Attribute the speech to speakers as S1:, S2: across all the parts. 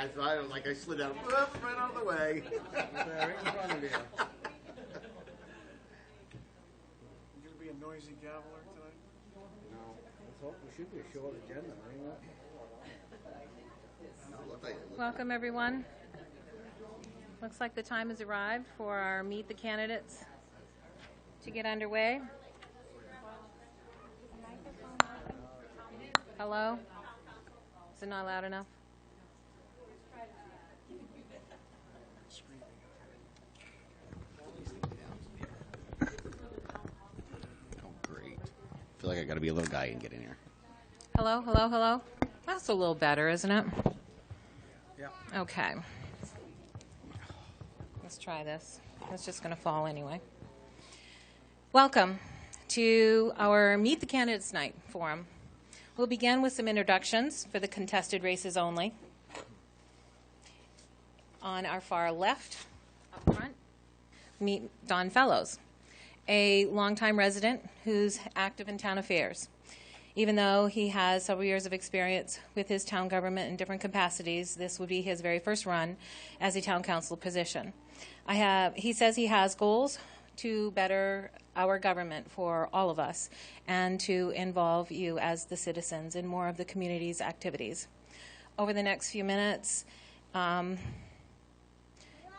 S1: I thought like I slid out, whoop, right out of the way.
S2: Right in front of you.
S3: You gonna be a noisy gaveler tonight?
S2: No, let's hope we should be a short agenda, ain't it?
S4: Welcome, everyone. Looks like the time has arrived for our Meet the Candidates to get underway. Hello? Is it not loud enough?
S1: Oh, great. I feel like I got to be a little guy and get in here.
S4: Hello, hello, hello? That's a little better, isn't it?
S2: Yeah.
S4: Okay. Let's try this. It's just going to fall anyway. Welcome to our Meet the Candidates Night forum. We'll begin with some introductions for the contested races only. On our far left, up front, meet Don Fellows, a longtime resident who's active in town affairs. Even though he has several years of experience with his town government in different capacities, this would be his very first run as a town council position. He says he has goals to better our government for all of us and to involve you as the citizens in more of the community's activities. Over the next few minutes,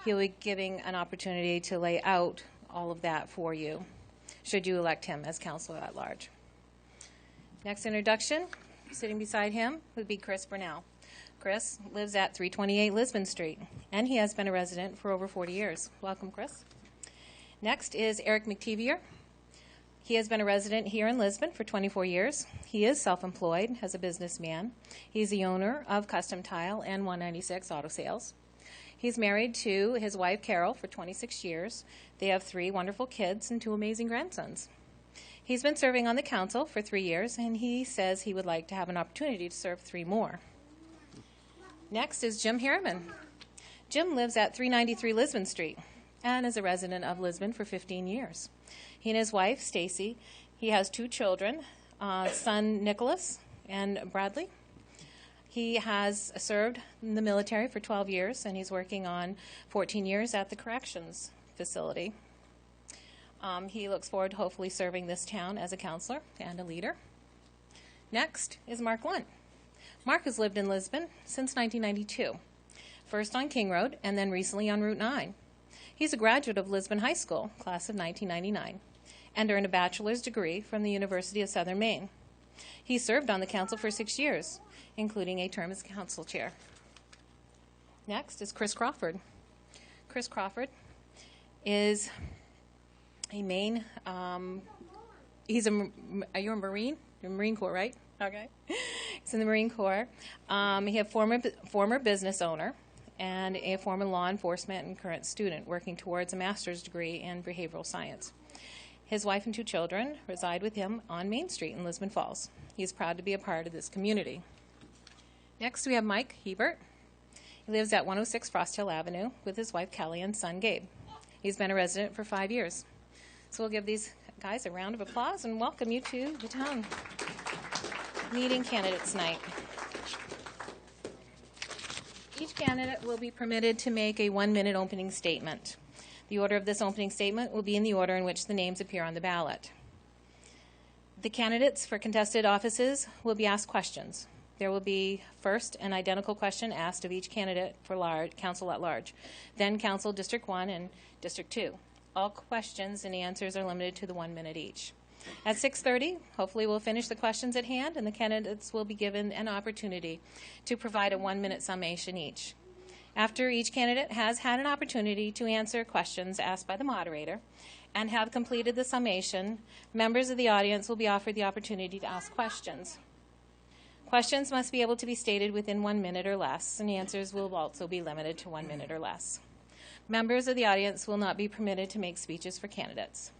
S4: he'll be giving an opportunity to lay out all of that for you, should you elect him as councilor at large. Next introduction, sitting beside him, would be Chris Burnell. Chris lives at 328 Lisbon Street, and he has been a resident for over 40 years. Welcome, Chris. Next is Eric McTevier. He has been a resident here in Lisbon for 24 years. He is self-employed as a businessman. He's the owner of Custom Tile and 196 Auto Sales. He's married to his wife, Carol, for 26 years. They have 3 wonderful kids and 2 amazing grandsons. He's been serving on the council for 3 years, and he says he would like to have an opportunity to serve 3 more. Next is Jim Harriman. Jim lives at 393 Lisbon Street and is a resident of Lisbon for 15 years. He and his wife, Stacy, he has 2 children, son Nicholas and Bradley. He has served in the military for 12 years, and he's working on 14 years at the corrections facility. He looks forward to hopefully serving this town as a counselor and a leader. Next is Mark Lunt. Mark has lived in Lisbon since 1992, first on King Road and then recently on Route 9. He's a graduate of Lisbon High School, class of 1999, and earned a bachelor's degree from the University of Southern Maine. He served on the council for 6 years, including a term as council chair. Next is Chris Crawford. Chris Crawford is a Maine, you're a Marine? You're Marine Corps, right? Okay. He's in the Marine Corps. He is former business owner and a former law enforcement and current student working towards a master's degree in behavioral science. His wife and 2 children reside with him on Main Street in Lisbon Falls. He is proud to be a part of this community. Next, we have Mike Hebert. He lives at 106 Frost Hill Avenue with his wife Kelly and son Gabe. He's been a resident for 5 years. So we'll give these guys a round of applause and welcome you to the town meeting candidates night. Each candidate will be permitted to make a 1-minute opening statement. The order of this opening statement will be in the order in which the names appear on the ballot. The candidates for contested offices will be asked questions. There will be first an identical question asked of each candidate for council at large, then council District 1 and District 2. All questions and answers are limited to the 1 minute each. At 6:30, hopefully we'll finish the questions at hand and the candidates will be given an opportunity to provide a 1-minute summation each. After each candidate has had an opportunity to answer questions asked by the moderator and have completed the summation, members of the audience will be offered the opportunity to ask questions. Questions must be able to be stated within 1 minute or less, and answers will also be limited to 1 minute or less. Members of the audience will not be permitted to make speeches for candidates.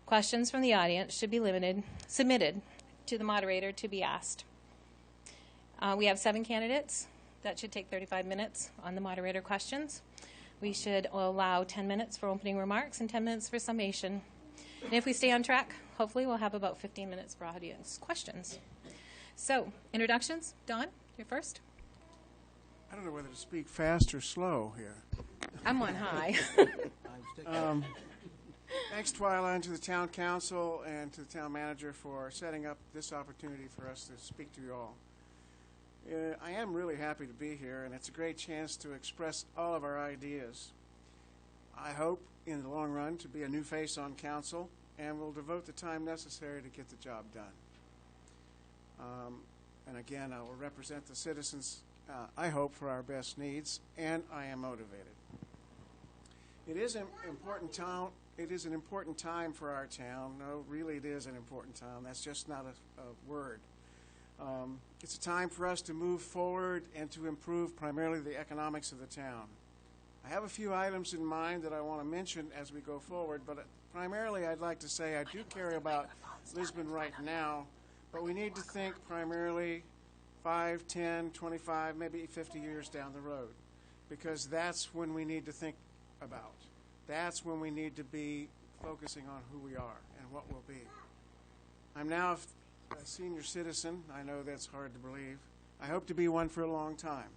S4: Questions from the audience should be submitted to the moderator to be asked. We have 7 candidates. That should take 35 minutes on the moderator questions. We should allow 10 minutes for opening remarks and 10 minutes for summation. And if we stay on track, hopefully we'll have about 15 minutes for audience questions. So, introductions. Don, you're first.
S3: I don't know whether to to speak fast or slow here.
S4: I'm on high.
S3: Thanks, Twyla, and to the town council and to the town manager for setting up this opportunity for us to speak to you all. I am really happy to be here, and it's a great chance to express all of our ideas. I hope, in the long run, to be a new face on council, and will devote the time necessary to get the job done. And again, I will represent the citizens, I hope, for our best needs, and I am motivated. It is an important town. It is an important time for our town. No, really, it is an important time. That's just not a word. It's a time for us to move forward and to improve primarily the economics of the town. I have a few items in mind that I want to mention as we go forward, but primarily I'd like to say I do care about Lisbon right now, but we need to think primarily 5, 10, 25, maybe 50 years down the road, because that's when we need to think about. That's when we need to be focusing on who we are and what we'll be. I'm now a senior citizen. I know that's hard to believe. I hope to be one for a long time.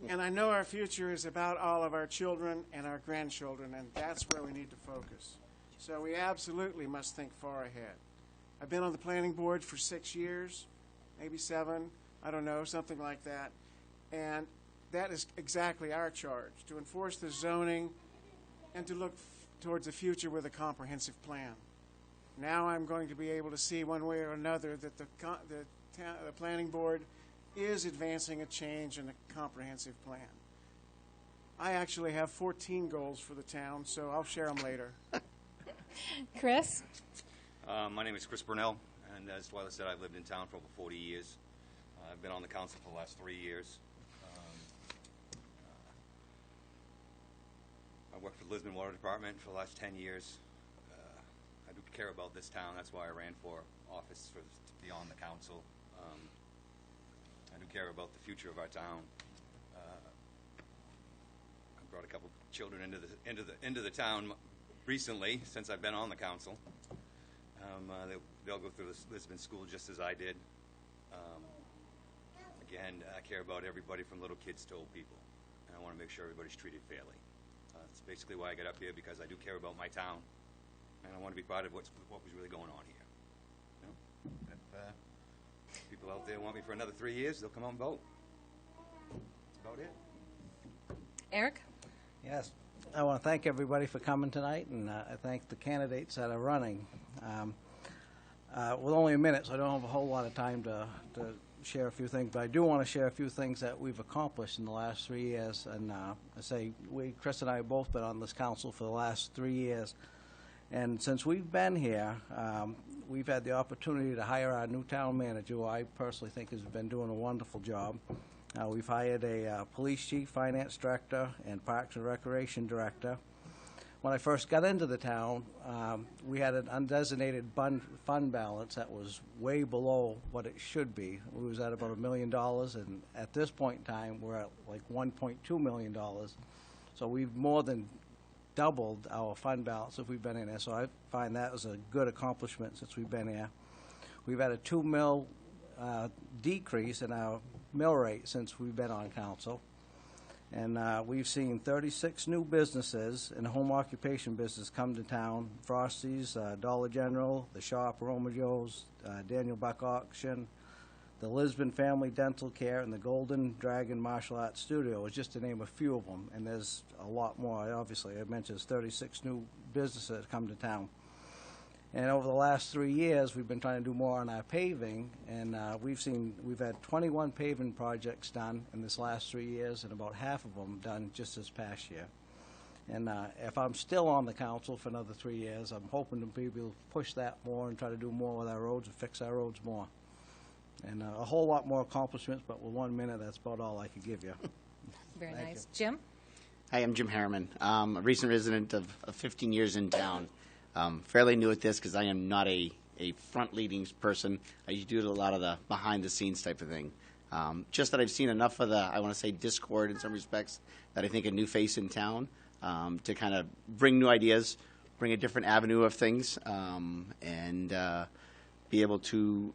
S3: And I know our future is about all of our children and our grandchildren, and that's where we need to focus. So we absolutely must think far ahead. I've been on the planning board for 6 years, maybe 7, I don't know, something like that. And that is exactly our charge, to enforce the zoning and to look towards the future with a comprehensive plan. Now I'm going to be able to see one way or another that the planning board is advancing a change in a comprehensive plan. I actually have 14 goals for the town, so I'll share them later.
S4: Chris?
S5: My name is Chris Burnell, and as Twyla said, I've lived in town for over 40 years. I've been on the council for the last 3 years. I worked for the Lisbon Water Department for the last 10 years. I do care about this town. That's why I ran for office to be on the council. I do care about the future of our town. I brought a couple children into the town recently since I've been on the council. They'll go through the Lisbon school just as I did. Again, I care about everybody from little kids to old people, and I want to make sure everybody's treated fairly. That's basically why I got up here, because I do care about my town, and I want to be part of what was really going on here. You know, if people out there want me for another 3 years, they'll come out and vote. That's about it.
S4: Eric?
S2: Yes. I want to thank everybody for coming tonight, and I thank the candidates that are running. With only a minute, so I don't have a whole lot of time to share a few things, but I do want to share a few things that we've accomplished in the last 3 years. And I say, Chris and I have both been on this council for the last 3 years. And since we've been here, we've had the opportunity to hire our new town manager, who I personally think has been doing a wonderful job. We've hired a police chief, finance director, and parks and recreation director. When I first got into the town, we had an undesignated fund balance that was way below what it should be. It was at about $1 million, and at this point in time, we're at like $1.2 million. So we've more than doubled our fund balance since we've been in there. So I find that was a good accomplishment since we've been here. We've had a $2 million decrease in our mill rate since we've been on council. And we've seen 36 new businesses in the home occupation business come to town. Frosty's, Dollar General, The Shop, Roma Joe's, Daniel Buck Auction, the Lisbon Family Dental Care, and the Golden Dragon Martial Arts Studio, is just to name a few of them. And there's a lot more. Obviously, I mentioned there's 36 new businesses that come to town. And over the last 3 years, we've been trying to do more on our paving, and we've had 21 paving projects done in this last 3 years, and about half of them done just this past year. And if I'm still on the council for another 3 years, I'm hoping to be able to push that more and try to do more with our roads and fix our roads more. And a whole lot more accomplishments, but with 1 minute, that's about all I could give you.
S4: Very
S2: Thank
S4: nice.
S2: you.
S4: Jim?
S1: Hi, I'm Jim Harriman. A recent resident of 15 years in town. Fairly new at this because I am not a front-leading person. I usually do a lot of the behind-the-scenes type of thing. Just that I've seen enough of the, I want to say, discord in some respects, that I think a new face in town to kind of bring new ideas, bring a different avenue of things, and be able to,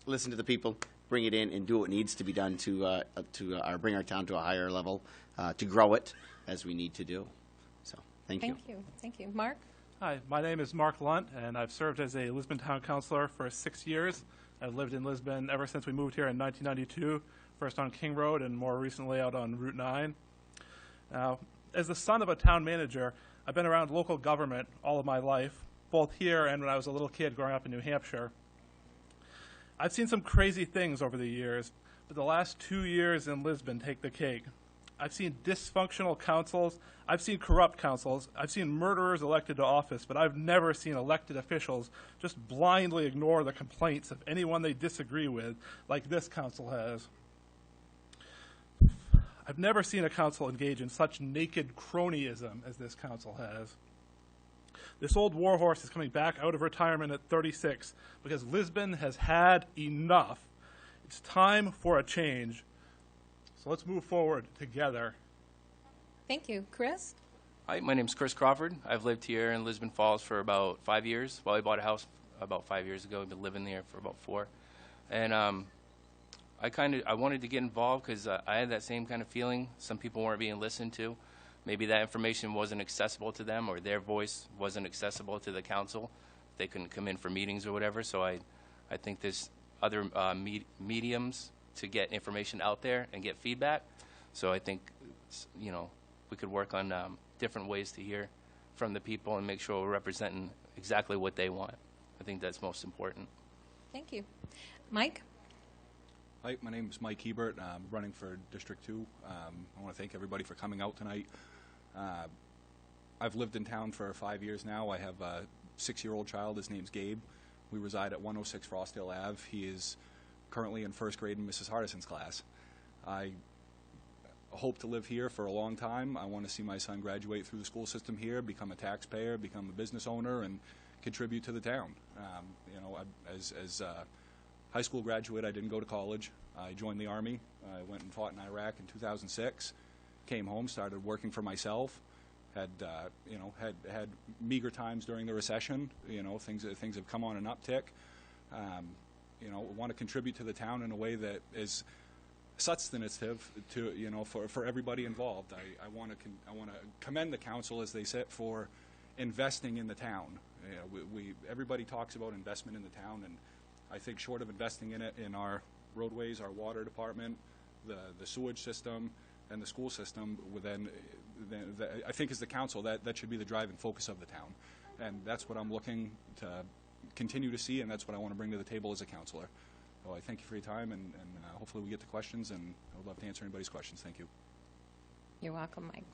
S1: listen to the people, bring it in and do what needs to be done to bring our town to a higher level, to grow it as we need to do. So, thank you.
S4: Thank you. Thank you. Mark?
S6: Hi, my name is Mark Lunt, and I've served as a Lisbon Town Councilor for 6 years. I've lived in Lisbon ever since we moved here in 1992, first on King Road and more recently out on Route 9. Now, as the son of a town manager, I've been around local government all of my life, both here and when I was a little kid growing up in New Hampshire. I've seen some crazy things over the years, but the last 2 years in Lisbon take the cake. I've seen dysfunctional councils, I've seen corrupt councils, I've seen murderers elected to office, but I've never seen elected officials just blindly ignore the complaints of anyone they disagree with like this council has. I've never seen a council engage in such naked cronyism as this council has. This old warhorse is coming back out of retirement at 36 because Lisbon has had enough. It's time for a change. So let's move forward together.
S4: Thank you. Chris?
S7: Hi, my name's Chris Crawford. I've lived here in Lisbon Falls for about 5 years. Well, I bought a house about 5 years ago. I've been living there for about 4. And I wanted to get involved because I had that same kind of feeling. Some people weren't being listened to. Maybe that information wasn't accessible to them, or their voice wasn't accessible to the council. They couldn't come in for meetings or whatever. So I think there's other mediums to get information out there and get feedback. So I think, we could work on different ways to hear from the people and make sure we're representing exactly what they want. I think that's most important.
S4: Thank you. Mike?
S8: Hi, my name is Mike Hebert. I'm running for District 2. I want to thank everybody for coming out tonight. I've lived in town for 5 years now. I have a 6-year-old child. His name's Gabe. We reside at 106 Frostdale Ave. He is currently in first grade in Mrs. Hardison's class. I hope to live here for a long time. I want to see my son graduate through the school system here, become a taxpayer, become a business owner, and contribute to the town. As a high school graduate, I didn't go to college. I joined the Army. I went and fought in Iraq in 2006. Came home, started working for myself. Had meager times during the recession. Things have come on an uptick. Want to contribute to the town in a way that is substantive to for everybody involved. I want to commend the council, as they said, for investing in the town. Everybody talks about investment in the town, and I think short of investing in it in our roadways, our water department, the sewage system, and the school system, I think as the council that should be the driving focus of the town, and that's what I'm looking to continue to see, and that's what I want to bring to the table as a councilor. So I thank you for your time, and hopefully we get to questions, and I would love to answer anybody's questions. Thank you.
S4: You're welcome, Mike.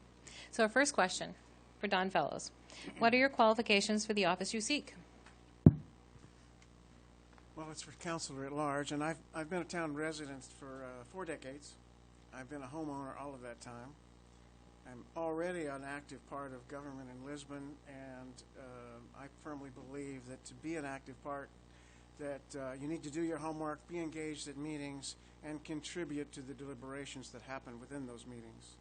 S4: So our first question for Don Fellows. What are your qualifications for the office you seek?
S3: Well, it's for councilor at large, and I've been a town resident for 4 decades. I've been a homeowner all of that time. I'm already an active part of government in Lisbon, and I firmly believe that to be an active part, that you need to do your homework, be engaged at meetings, and contribute to the deliberations that happen within those meetings.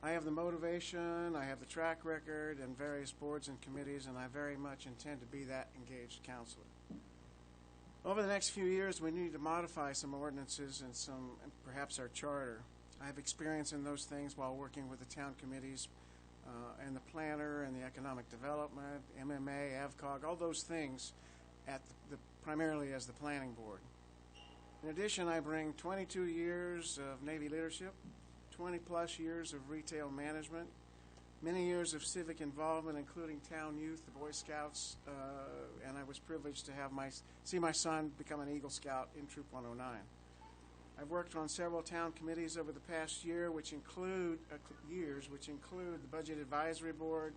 S3: I have the motivation, I have the track record, and various boards and committees, and I very much intend to be that engaged councilor. Over the next few years, we need to modify some ordinances and perhaps our charter. I have experience in those things while working with the town committees and the planner and the economic development, MMA, AVCOG, all those things at primarily as the planning board. In addition, I bring 22 years of Navy leadership, 20-plus years of retail management, many years of civic involvement, including town youth, the Boy Scouts, and I was privileged to see my son become an Eagle Scout in Troop 109. I've worked on several town committees over the past year, which include the Budget Advisory Board,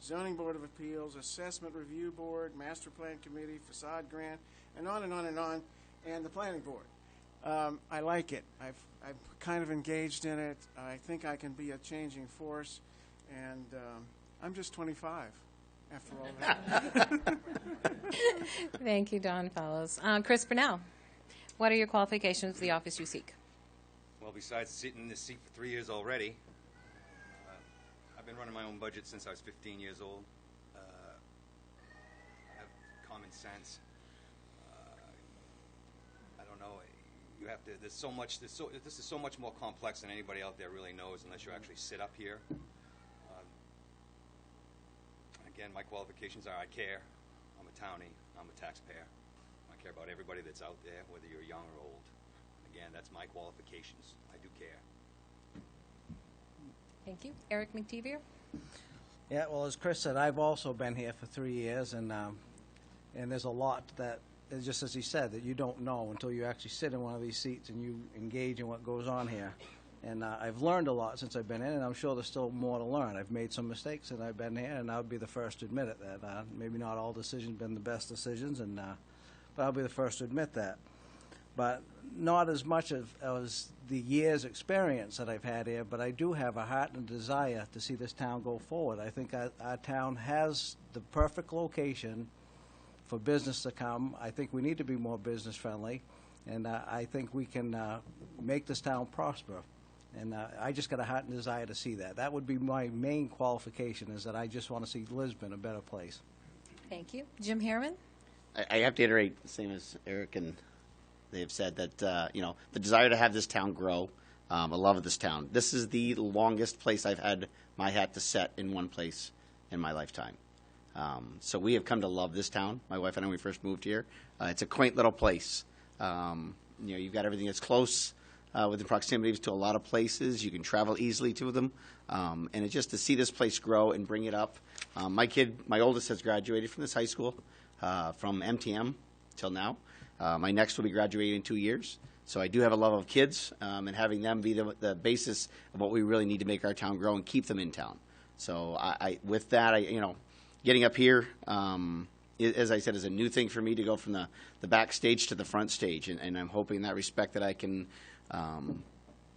S3: Zoning Board of Appeals, Assessment Review Board, Master Plan Committee, Facade Grant, and on and on and on, and the Planning Board. I like it. I've kind of engaged in it. I think I can be a changing force, and I'm just 25 after all that.
S4: Thank you, Don Fellows. Chris Brunel, what are your qualifications for the office you seek?
S5: Well, besides sitting in this seat for 3 years already, I've been running my own budget since I was 15 years old. I have common sense. I don't know. you have to, this is so much more complex than anybody out there really knows unless you actually sit up here. Again, my qualifications are I care, I'm a townie, I'm a taxpayer. I care about everybody that's out there, whether you're young or old. Again, that's my qualifications. I do care.
S4: Thank you. Eric McTevier?
S2: Yeah, well, as Chris said, I've also been here for 3 years, and there's a lot that, just as he said, that you don't know until you actually sit in one of these seats and you engage in what goes on here. And I've learned a lot since I've been in, and I'm sure there's still more to learn. I've made some mistakes since I've been here, and I'll be the first to admit it, that maybe not all decisions have been the best decisions, but I'll be the first to admit that. But not as much as the years' experience that I've had here, but I do have a heart and a desire to see this town go forward. I think our town has the perfect location for business to come. I think we need to be more business friendly, and I think we can make this town prosper. And I just got a heart and desire to see that. That would be my main qualification, is that I just want to see Lisbon a better place.
S4: Thank you. Jim Harriman?
S1: I have to iterate the same as Eric and they have said, that the desire to have this town grow, a love of this town. This is the longest place I've had my hat to set in one place in my lifetime. So we have come to love this town. My wife and I, when we first moved here, it's a quaint little place. You've got everything that's close within proximity to a lot of places. You can travel easily to them, and it's just to see this place grow and bring it up. My oldest has graduated from this high school, from MTM till now. My next will be graduating in 2 years. So I do have a love of kids, and having them be the basis of what we really need to make our town grow and keep them in town. So with that, getting up here, as I said, is a new thing for me to go from the backstage to the front stage. And I'm hoping in that respect that I can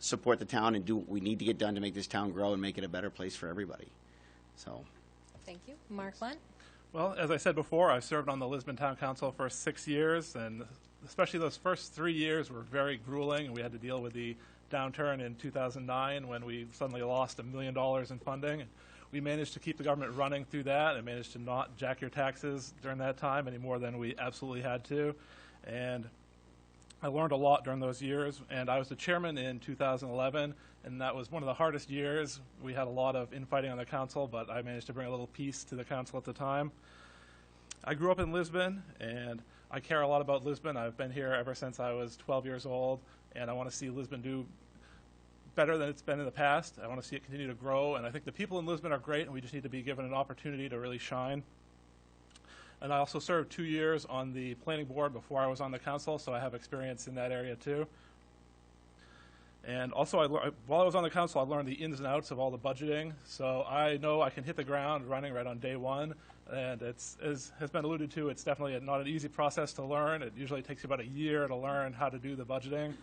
S1: support the town and do what we need to get done to make this town grow and make it a better place for everybody. So.
S4: Thank you. Mark Lunt?
S6: Well, as I said before, I served on the Lisbon Town Council for 6 years, and especially those first 3 years were very grueling, and we had to deal with the downturn in 2009 when we suddenly lost $1 million in funding. And we managed to keep the government running through that and managed to not jack your taxes during that time any more than we absolutely had to. And I learned a lot during those years, and I was the chairman in 2011, and that was one of the hardest years. We had a lot of infighting on the council, but I managed to bring a little peace to the council at the time. I grew up in Lisbon, and I care a lot about Lisbon. I've been here ever since I was 12 years old, and I want to see Lisbon do better than it's been in the past. I want to see it continue to grow, and I think the people in Lisbon are great, and we just need to be given an opportunity to really shine. And I also served 2 years on the planning board before I was on the council, so I have experience in that area too. And also, while I was on the council, I learned the ins and outs of all the budgeting, so I know I can hit the ground running right on day one. And it's, as has been alluded to, it's definitely not an easy process to learn. It usually takes you about a year to learn how to do the budgeting.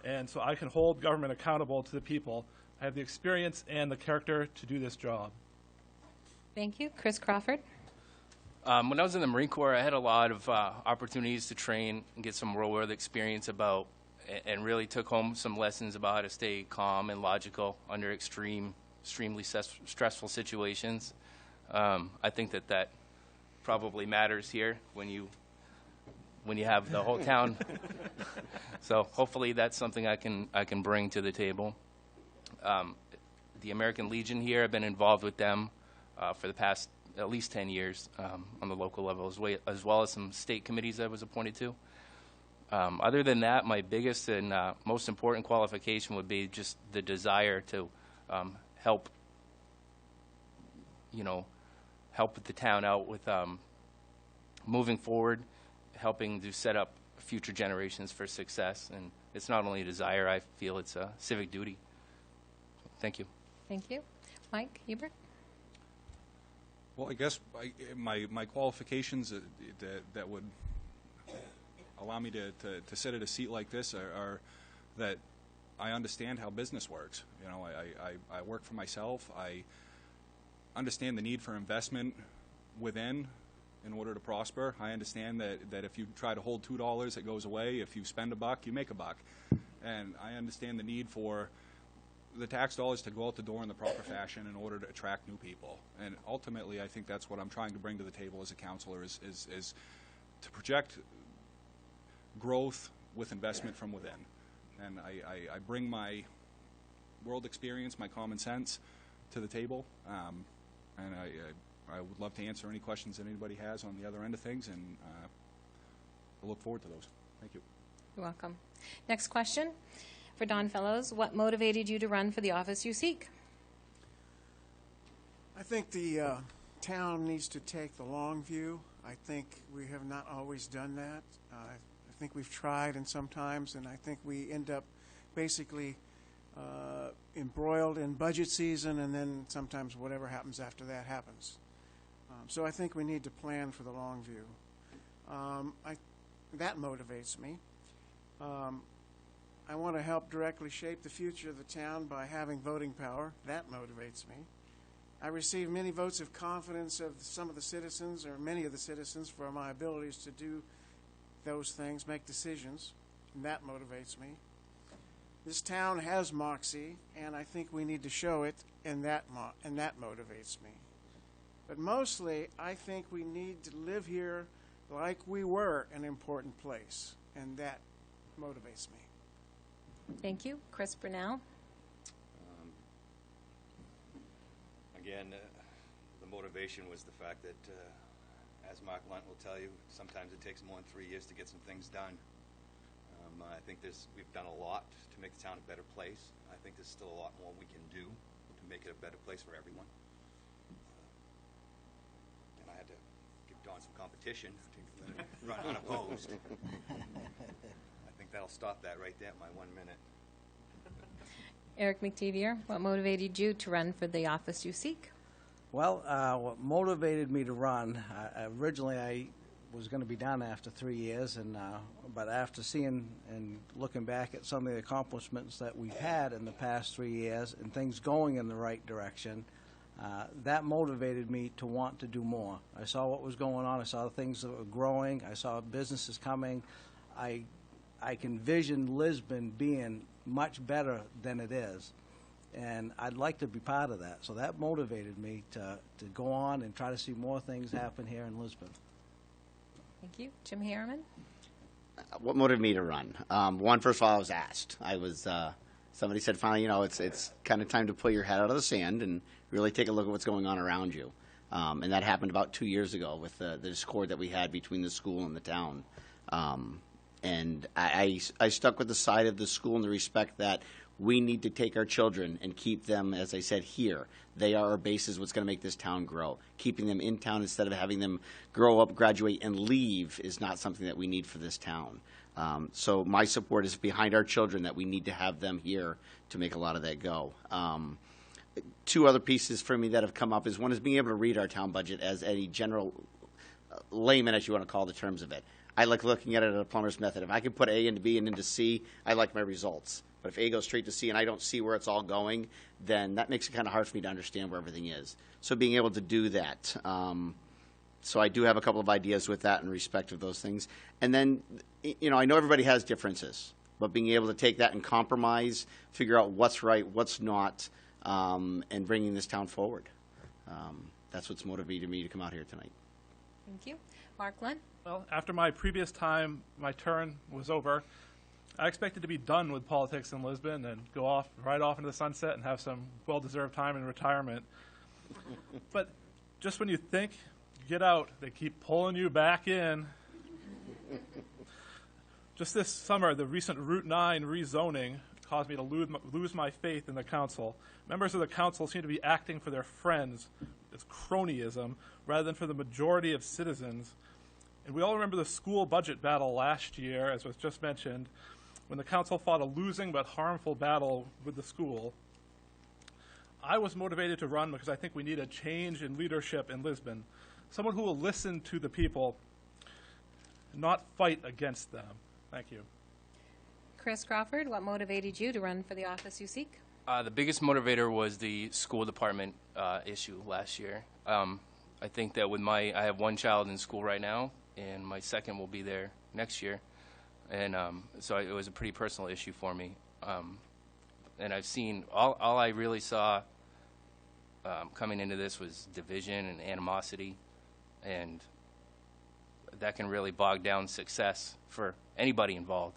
S6: And so I can hold government accountable to the people. I have the experience and the character to do this job.
S4: Thank you. Chris Crawford?
S7: When I was in the Marine Corps, I had a lot of opportunities to train and get some real-world experience about, and really took home some lessons about how to stay calm and logical under extremely stressful situations. I think that probably matters here when you have the whole town. So hopefully that's something I can bring to the table. The American Legion here, I've been involved with them for the past at least 10 years on the local level, as well as some state committees I was appointed to. Other than that, my biggest and most important qualification would be just the desire to help the town out with moving forward, helping to set up future generations for success. And it's not only a desire, I feel it's a civic duty. Thank you.
S4: Thank you. Mike Hebert?
S8: Well, I guess my qualifications that would allow me to sit at a seat like this are that I understand how business works. I work for myself. I understand the need for investment within in order to prosper. I understand that if you try to hold $2, it goes away. If you spend $1, you make $1. And I understand the need for the tax dollars to go out the door in the proper fashion in order to attract new people. And ultimately, I think that's what I'm trying to bring to the table as a counselor is to project growth with investment from within. And I bring my world experience, my common sense to the table, and I would love to answer any questions that anybody has on the other end of things, and I look forward to those. Thank you.
S4: You're welcome. Next question for Don Fellows. What motivated you to run for the office you seek?
S3: I think the town needs to take the long view. I think we have not always done that. I think we've tried, and sometimes, and I think we end up basically embroiled in budget season, and then sometimes whatever happens after that happens. So I think we need to plan for the long view. That motivates me. I want to help directly shape the future of the town by having voting power. That motivates me. I receive many votes of confidence of some of the citizens, or many of the citizens, for my abilities to do those things, make decisions, and that motivates me. This town has moxie, and I think we need to show it, and that motivates me. But mostly, I think we need to live here like we were an important place, and that motivates me.
S4: Thank you. Chris Brunel.
S5: Again, the motivation was the fact that, as Mark Lunt will tell you, sometimes it takes more than 3 years to get some things done. I think we've done a lot to make the town a better place. I think there's still a lot more we can do to make it a better place for everyone. And I had to give Don some competition to run unopposed. I think that'll stop that right there, my 1 minute.
S4: Eric McTevier. What motivated you to run for the office you seek?
S2: Well, what motivated me to run, originally I was going to be done after 3 years, but after seeing and looking back at some of the accomplishments that we've had in the past 3 years and things going in the right direction, that motivated me to want to do more. I saw what was going on. I saw the things that were growing. I saw businesses coming. I can vision Lisbon being much better than it is, and I'd like to be part of that. So that motivated me to go on and try to see more things happen here in Lisbon.
S4: Thank you. Jim Harriman.
S1: What motivated me to run? One, first of all, I was asked. Somebody said, finally, it's kind of time to pull your head out of the sand and really take a look at what's going on around you. And that happened about 2 years ago with the discord that we had between the school and the town. And I stuck with the side of the school in the respect that we need to take our children and keep them, as I said, here. They are our basis, what's going to make this town grow. Keeping them in town instead of having them grow up, graduate, and leave is not something that we need for this town. So my support is behind our children, that we need to have them here to make a lot of that go. Two other pieces for me that have come up is, one is being able to read our town budget as a general layman, as you want to call the terms of it. I like looking at it at a plumber's method. If I can put A into B and into C, I like my results. But if A goes straight to C and I don't see where it's all going, then that makes it kind of hard for me to understand where everything is. So being able to do that. So I do have a couple of ideas with that in respect of those things. And then, I know everybody has differences, but being able to take that and compromise, figure out what's right, what's not, and bringing this town forward. That's what's motivated me to come out here tonight.
S4: Thank you. Mark Lunt.
S6: Well, after my previous time, my turn was over, I expected to be done with politics in Lisbon and go right off into the sunset and have some well-deserved time in retirement. But just when you think you get out, they keep pulling you back in. Just this summer, the recent Route 9 rezoning caused me to lose my faith in the council. Members of the council seem to be acting for their friends. It's cronyism rather than for the majority of citizens. And we all remember the school budget battle last year, as was just mentioned, when the council fought a losing but harmful battle with the school. I was motivated to run because I think we need a change in leadership in Lisbon, someone who will listen to the people, not fight against them. Thank you.
S4: Chris Crawford. What motivated you to run for the office you seek?
S7: The biggest motivator was the school department issue last year. I think that I have one child in school right now, and my second will be there next year. And so it was a pretty personal issue for me. And I've seen, all I really saw coming into this was division and animosity, and that can really bog down success for anybody involved.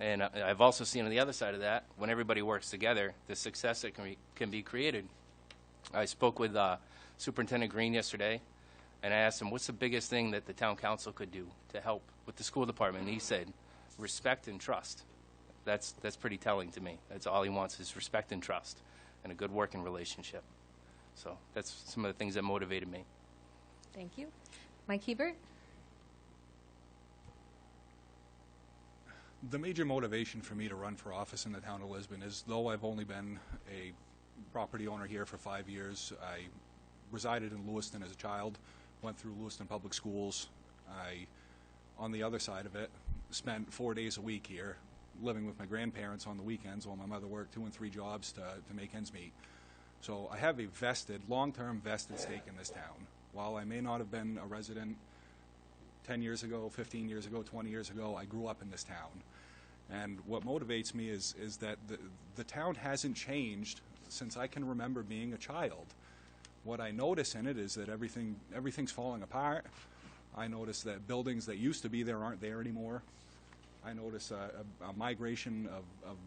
S7: And I've also seen on the other side of that, when everybody works together, the success that can be created. I spoke with Superintendent Green yesterday, and I asked him, what's the biggest thing that the town council could do to help with the school department? And he said, respect and trust. That's pretty telling to me. That's all he wants is respect and trust and a good working relationship. So that's some of the things that motivated me.
S4: Thank you. Mike Hebert?
S8: The major motivation for me to run for office in the town of Lisbon is, though I've only been a property owner here for 5 years, I resided in Lewiston as a child, went through Lewiston Public Schools. I, on the other side of it, spent 4 days a week here, living with my grandparents on the weekends while my mother worked 2 and 3 jobs to make ends meet. So I have a vested, long-term vested stake in this town. While I may not have been a resident 10 years ago, 15 years ago, 20 years ago, I grew up in this town. And what motivates me is that the town hasn't changed since I can remember being a child. What I notice in it is that everything's falling apart. I notice that buildings that used to be there aren't there anymore. I notice a migration of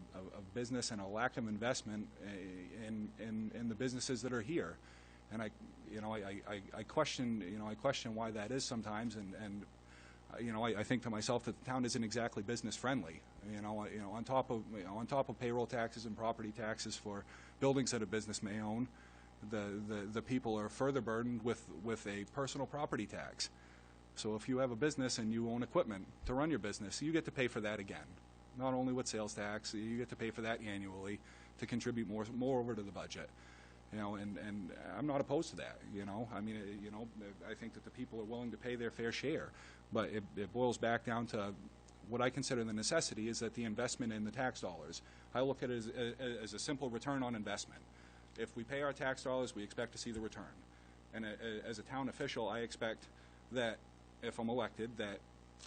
S8: business and a lack of investment in the businesses that are here. And I question why that is sometimes, and I think to myself that the town isn't exactly business friendly. On top of payroll taxes and property taxes for buildings that a business may own, the people are further burdened with a personal property tax. So if you have a business and you own equipment to run your business, you get to pay for that again. Not only with sales tax, you get to pay for that annually to contribute more over to the budget. And I'm not opposed to that. I think that the people are willing to pay their fair share, but it boils back down to what I consider the necessity is that the investment in the tax dollars. I look at it as a simple return on investment. If we pay our tax dollars, we expect to see the return. And as a town official, I expect that if I'm elected, that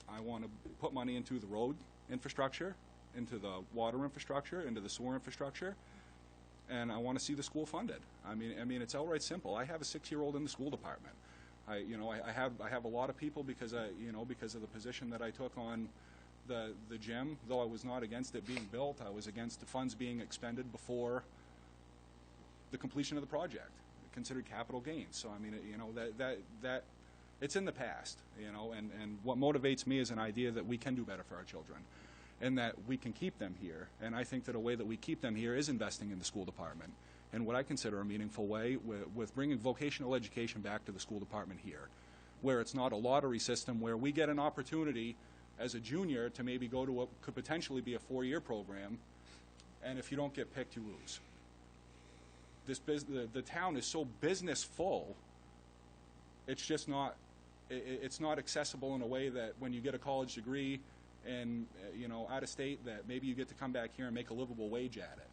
S8: I want to put money into the road infrastructure, into the water infrastructure, into the sewer infrastructure, and I want to see the school funded. I mean, it's outright simple. I have a 6-year-old in the school department. I have a lot of people because of the position that I took on the gym. Though I was not against it being built, I was against the funds being expended before the completion of the project, considered capital gains. So I mean, that it's in the past, and what motivates me is an idea that we can do better for our children and that we can keep them here. And I think that a way that we keep them here is investing in the school department in what I consider a meaningful way with bringing vocational education back to the school department here, where it's not a lottery system where we get an opportunity as a junior to maybe go to what could potentially be a 4-year program, and if you don't get picked, you lose. The town is so business full, it's just not it's not accessible in a way that when you get a college degree and out of state, that maybe you get to come back here and make a livable wage at it.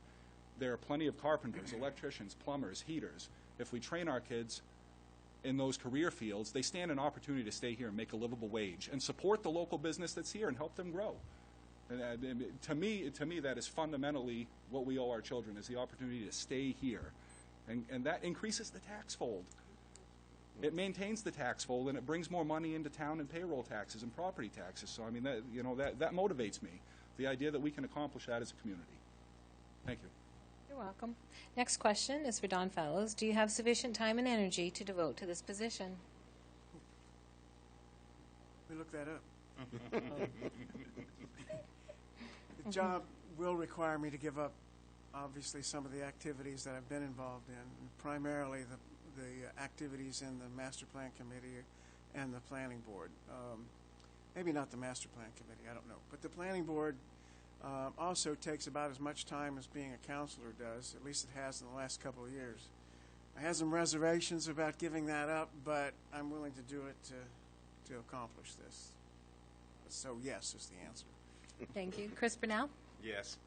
S8: There are plenty of carpenters, electricians, plumbers, heaters. If we train our kids in those career fields, they stand an opportunity to stay here and make a livable wage and support the local business that's here and help them grow. And to me, that is fundamentally what we owe our children, is the opportunity to stay here. And that increases the tax fold. It maintains the tax fold, and it brings more money into town in payroll taxes and property taxes. So I mean, that motivates me, the idea that we can accomplish that as a community. Thank you.
S4: You're welcome. Next question is for Don Fellows. Do you have sufficient time and energy to devote to this position?
S3: We look that up. The job will require me to give up, obviously, some of the activities that I've been involved in, primarily the activities in the Master Plan Committee and the Planning Board. Maybe not the Master Plan Committee, I don't know. But the Planning Board also takes about as much time as being a counselor does, at least it has in the last couple of years. I have some reservations about giving that up, but I'm willing to do it to accomplish this. So yes is the answer.
S4: Thank you. Chris Burnell?
S5: Yes.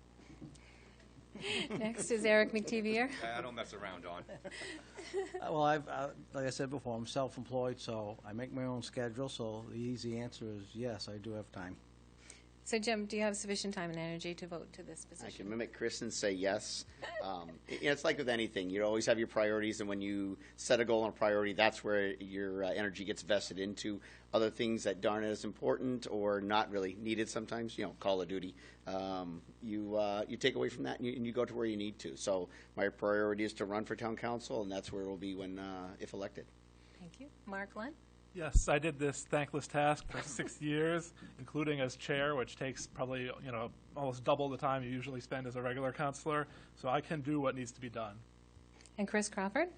S4: Next is Eric McTevier.
S5: I don't mess around, Don.
S2: Well, like I said before, I'm self-employed, so I make my own schedule, so the easy answer is yes, I do have time.
S4: So, Jim, do you have sufficient time and energy to vote to this position?
S1: I can mimic Chris and say yes. it's like with anything. You always have your priorities, and when you set a goal and a priority, that's where your energy gets vested into. Other things that aren't as important or not really needed sometimes, Call of Duty, you take away from that and you go to where you need to. So my priority is to run for town council, and that's where we'll be when if elected.
S4: Thank you. Mark Lund?
S6: Yes, I did this thankless task for 6 years, including as chair, which takes probably, almost double the time you usually spend as a regular counselor. So I can do what needs to be done.
S4: And Chris Crawford?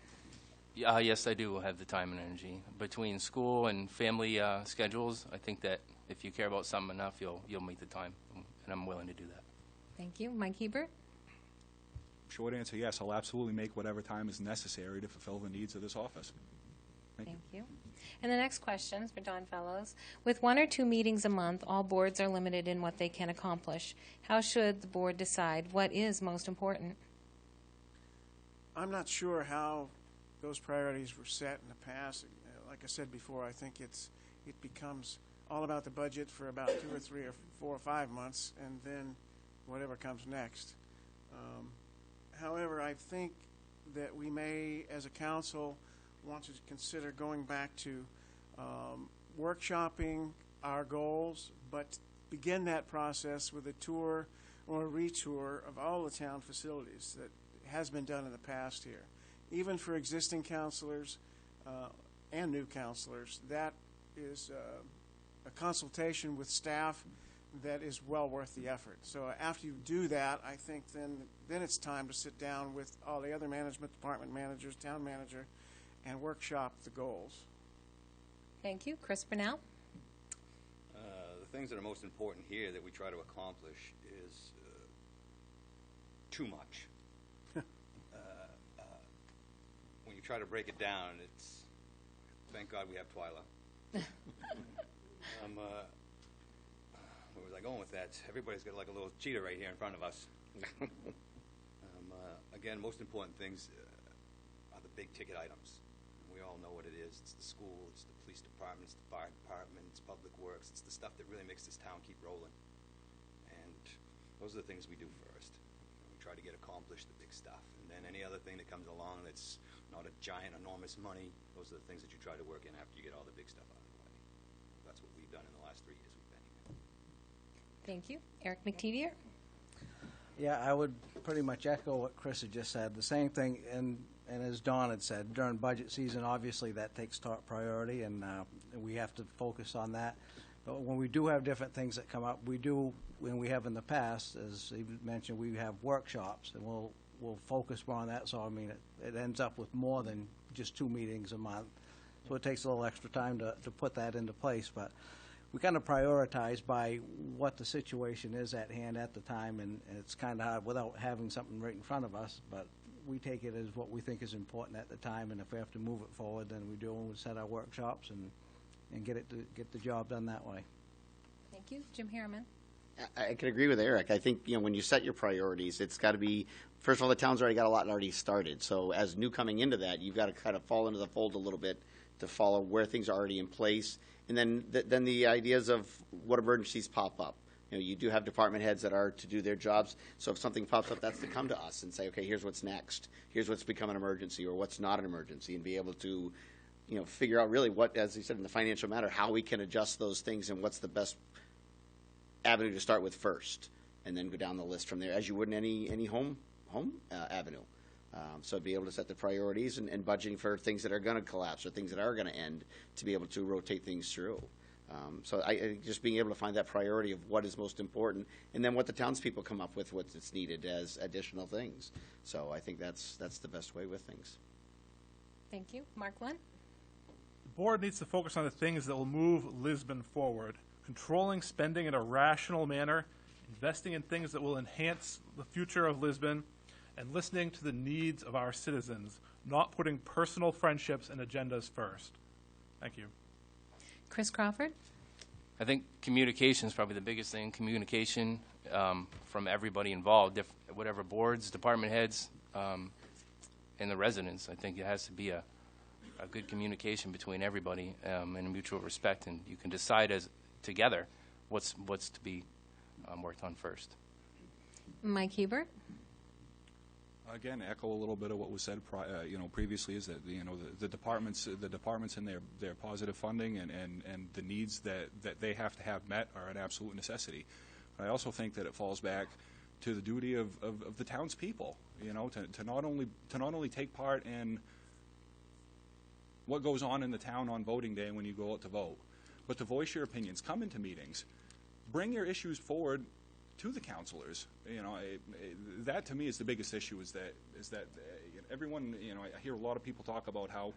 S7: Yes, I do have the time and energy. Between school and family schedules, I think that if you care about something enough, you'll make the time, and I'm willing to do that.
S4: Thank you. Mike Hebert?
S8: Short answer, yes. I'll absolutely make whatever time is necessary to fulfill the needs of this office.
S4: Thank you. And the next question is for Don Fellows. With 1 or 2 meetings a month, all boards are limited in what they can accomplish. How should the board decide what is most important?
S3: I'm not sure how those priorities were set in the past. Like I said before, I think it becomes all about the budget for about 2 or 3 or 4 or 5 months, and then whatever comes next. However, I think that we may, as a council, want to consider going back to workshopping our goals, but begin that process with a tour or a retour of all the town facilities that has been done in the past here. Even for existing counselors and new counselors, that is a consultation with staff that is well worth the effort. So after you do that, I think then it's time to sit down with all the other management department managers, town manager, and workshop the goals.
S4: Thank you. Chris Brunel?
S5: The things that are most important here that we try to accomplish is too much. When you try to break it down, it's thank God we have Twyla. Where was I going with that? Everybody's got like a little cheetah right here in front of us. Again, most important things are the big ticket items. We all know what it is. It's the school, it's the police department, it's the fire department, it's public works. It's the stuff that really makes this town keep rolling. And those are the things we do first. We try to get accomplished the big stuff. And then any other thing that comes along that's not a giant, enormous money, those are the things that you try to work in after you get all the big stuff out of the way. That's what we've done in the last 3 years we've been here.
S4: Thank you. Eric McTevier?
S2: Yeah, I would pretty much echo what Chris had just said. The same thing, and as Don had said, during budget season, obviously that takes top priority, and we have to focus on that. But when we do have different things that come up, when we have in the past, as he mentioned, we have workshops, and we'll focus more on that. So, I mean, it ends up with more than just 2 meetings a month. So it takes a little extra time to put that into place. But we kind of prioritize by what the situation is at hand at the time, and it's kind of hard without having something right in front of us. But we take it as what we think is important at the time, and if we have to move it forward, then we do, and we set our workshops and get the job done that way.
S4: Thank you. Jim Harriman?
S1: I can agree with Eric. I think when you set your priorities, it's got to be, first of all, the town's already got a lot already started. So as new coming into that, you've got to kind of fall into the fold a little bit to follow where things are already in place, and then the ideas of what emergencies pop up. You do have department heads that are to do their jobs. So if something pops up, that's to come to us and say, okay, here's what's next. Here's what's become an emergency or what's not an emergency, and be able to, figure out really what, as you said, in the financial matter, how we can adjust those things and what's the best avenue to start with first, and then go down the list from there, as you would in any home avenue. So be able to set the priorities and budgeting for things that are going to collapse or things that are going to end, to be able to rotate things through. So I just being able to find that priority of what is most important, and then what the townspeople come up with, what's needed as additional things. So I think that's the best way with things.
S4: Thank you. Mark Lund?
S6: The board needs to focus on the things that will move Lisbon forward, controlling spending in a rational manner, investing in things that will enhance the future of Lisbon, and listening to the needs of our citizens, not putting personal friendships and agendas first. Thank you.
S4: Chris Crawford?
S7: I think communication is probably the biggest thing. Communication from everybody involved, whatever boards, department heads, and the residents. I think it has to be a good communication between everybody and a mutual respect, and you can decide as together what's to be worked on first.
S4: Mike Hebert?
S8: again, echo a little bit of what was said, previously, is that, the departments and their positive funding and the needs that they have to have met are an absolute necessity. But I also think that it falls back to the duty of the townspeople, to not only take part in what goes on in the town on voting day when you go out to vote, but to voice your opinions, come into meetings, bring your issues forward to the councilors. That to me is the biggest issue, is that everyone, I hear a lot of people talk about how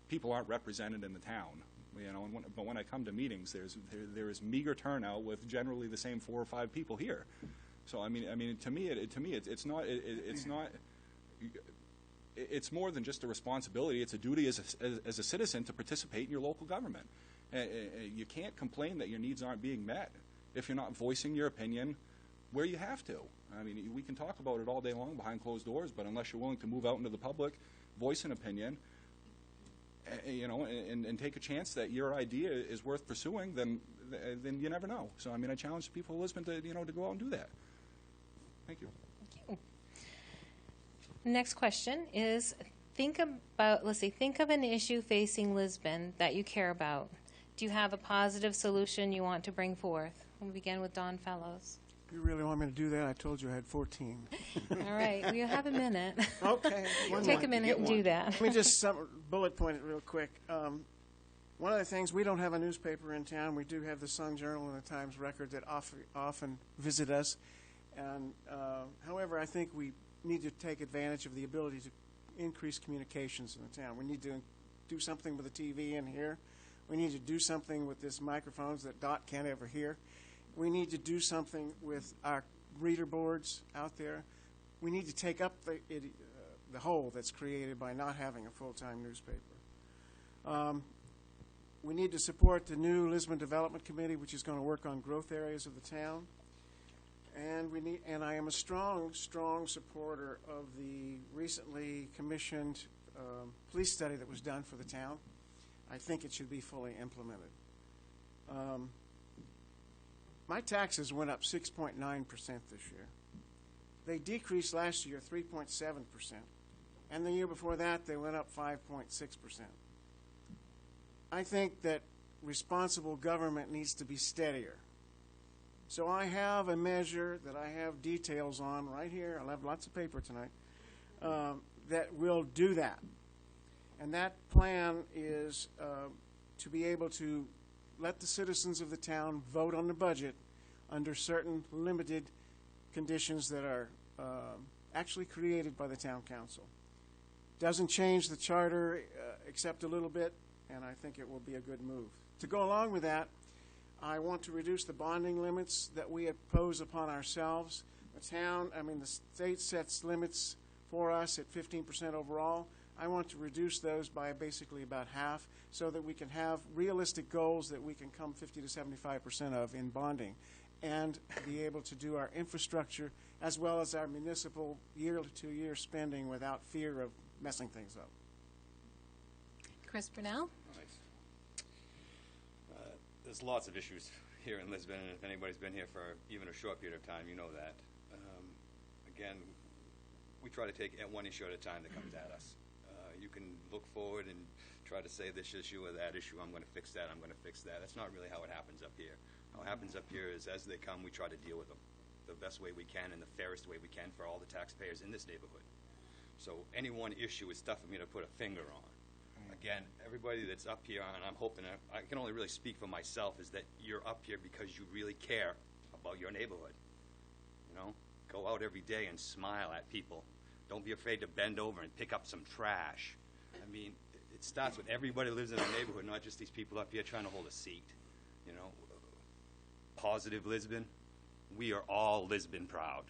S8: people aren't represented in the town, but when I come to meetings, there is meager turnout with generally the same 4 or 5 people here. So to me it's more than just a responsibility. It's a duty as a citizen to participate in your local government. You can't complain that your needs aren't being met if you're not voicing your opinion where you have to. We can talk about it all day long behind closed doors, but unless you're willing to move out into the public, voice an opinion, and take a chance that your idea is worth pursuing, then you never know. So I challenge the people of Lisbon to to go out and do that. Thank you.
S4: Thank you. Next question is, think of an issue facing Lisbon that you care about. Do you have a positive solution you want to bring forth? We'll begin with Don Fellows.
S3: You really want me to do that? I told you I had 14.
S4: All right, well, you have a minute.
S3: Okay.
S4: Take a minute and do that.
S3: Let me just bullet point it real quick. One of the things, we don't have a newspaper in town. We do have the Sun Journal and the Times Record that often visit us. And however, I think we need to take advantage of the ability to increase communications in the town. We need to do something with the TV in here. We need to do something with these microphones that Dot can't ever hear. We need to do something with our reader boards out there. We need to take up the hole that's created by not having a full-time newspaper. We need to support the new Lisbon Development Committee, which is going to work on growth areas of the town. And I am a strong supporter of the recently commissioned police study that was done for the town. I think it should be fully implemented. My taxes went up 6.9% this year. They decreased last year 3.7%. And the year before that, they went up 5.6%. I think that responsible government needs to be steadier. So I have a measure that I have details on right here. I'll have lots of paper tonight that will do that. And that plan is to be able to let the citizens of the town vote on the budget under certain limited conditions that are actually created by the town council. Doesn't change the charter except a little bit, and I think it will be a good move. To go along with that, I want to reduce the bonding limits that we impose upon ourselves. The state sets limits for us at 15% overall. I want to reduce those by basically about half so that we can have realistic goals that we can come 50 to 75% of in bonding and be able to do our infrastructure as well as our municipal year-to-year spending without fear of messing things up.
S4: Chris Brunel?
S5: There's lots of issues here in Lisbon, and if anybody's been here for even a short period of time, you know that. Again, we try to take one issue at a time that comes at us. You can look forward and try to say this issue or that issue, I'm going to fix that, I'm going to fix that. That's not really how it happens up here. How it happens up here is as they come, we try to deal with them the best way we can and the fairest way we can for all the taxpayers in this neighborhood. So any one issue is tough for me to put a finger on. Again, everybody that's up here, and I'm hoping, I can only really speak for myself, is that you're up here because you really care about your neighborhood. Go out every day and smile at people. Don't be afraid to bend over and pick up some trash. It starts with everybody who lives in our neighborhood, not just these people up here trying to hold a seat. Positive Lisbon. We are all Lisbon proud.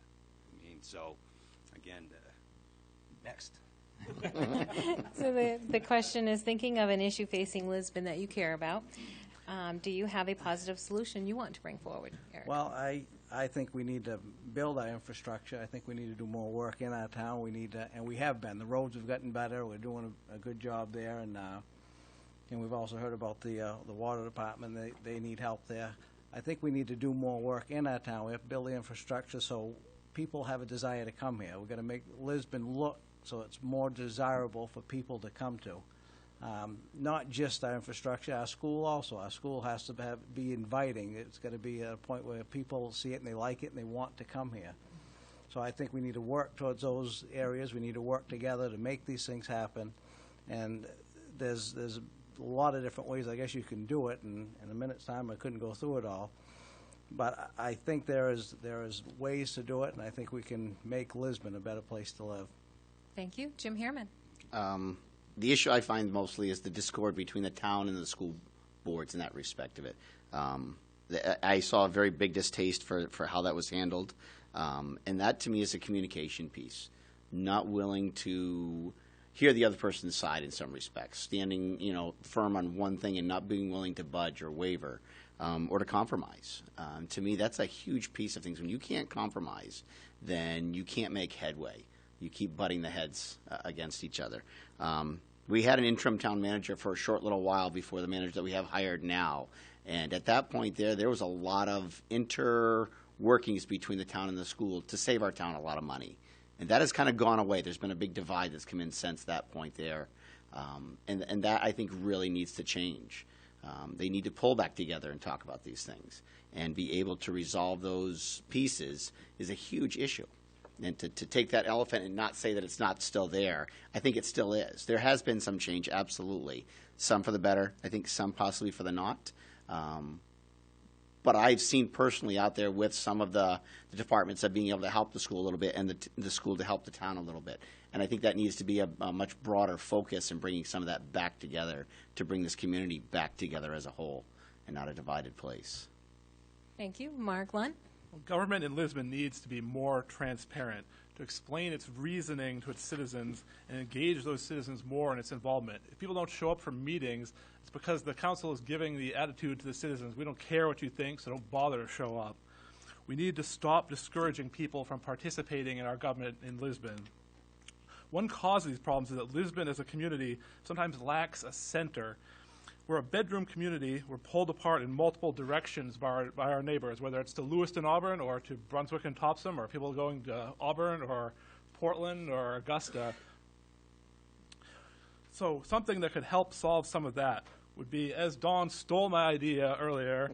S5: So, again, next.
S4: So the question is, thinking of an issue facing Lisbon that you care about, do you have a positive solution you want to bring forward, Eric?
S2: Well, I think we need to build our infrastructure. I think we need to do more work in our town. We need to, and we have been. The roads have gotten better. We're doing a good job there, and we've also heard about the water department. They need help there. I think we need to do more work in our town. We have to build the infrastructure so people have a desire to come here. We're going to make Lisbon look so it's more desirable for people to come to. Not just our infrastructure, our school also. Our school has to be inviting. It's got to be at a point where people see it and they like it and they want to come here. So I think we need to work towards those areas. We need to work together to make these things happen. And there's a lot of different ways I guess you can do it. And in a minute's time, I couldn't go through it all. But I think there is ways to do it, and I think we can make Lisbon a better place to live.
S4: Thank you. Jim Harriman.
S1: The issue I find mostly is the discord between the town and the school boards in that respect of it. I saw a very big distaste for how that was handled, and that to me is a communication piece. Not willing to hear the other person's side in some respects, standing firm on one thing and not being willing to budge or waver. Or to compromise. To me, that's a huge piece of things. When you can't compromise, then you can't make headway. You keep butting the heads against each other. We had an interim town manager for a short little while before the manager that we have hired now. And at that point there was a lot of interworkings between the town and the school to save our town a lot of money. And that has kind of gone away. There's been a big divide that's come in since that point there. And that, I think, really needs to change. They need to pull back together and talk about these things, and be able to resolve those pieces is a huge issue. And to take that elephant and not say that it's not still there, I think it still is. There has been some change, absolutely. Some for the better, I think some possibly for the not. But I've seen personally out there with some of the departments of being able to help the school a little bit, and the school to help the town a little bit. And I think that needs to be a much broader focus in bringing some of that back together to bring this community back together as a whole and not a divided place.
S4: Thank you. Mark Lunt.
S6: Well, government in Lisbon needs to be more transparent, to explain its reasoning to its citizens and engage those citizens more in its involvement. If people don't show up for meetings, it's because the council is giving the attitude to the citizens, we don't care what you think, so don't bother to show up. We need to stop discouraging people from participating in our government in Lisbon. One cause of these problems is that Lisbon as a community sometimes lacks a center. We're a bedroom community. We're pulled apart in multiple directions by our neighbors, whether it's to Lewiston, Auburn, or to Brunswick and Topsom, or people going to Auburn or Portland or Augusta. So something that could help solve some of that would be, as Dawn stole my idea earlier,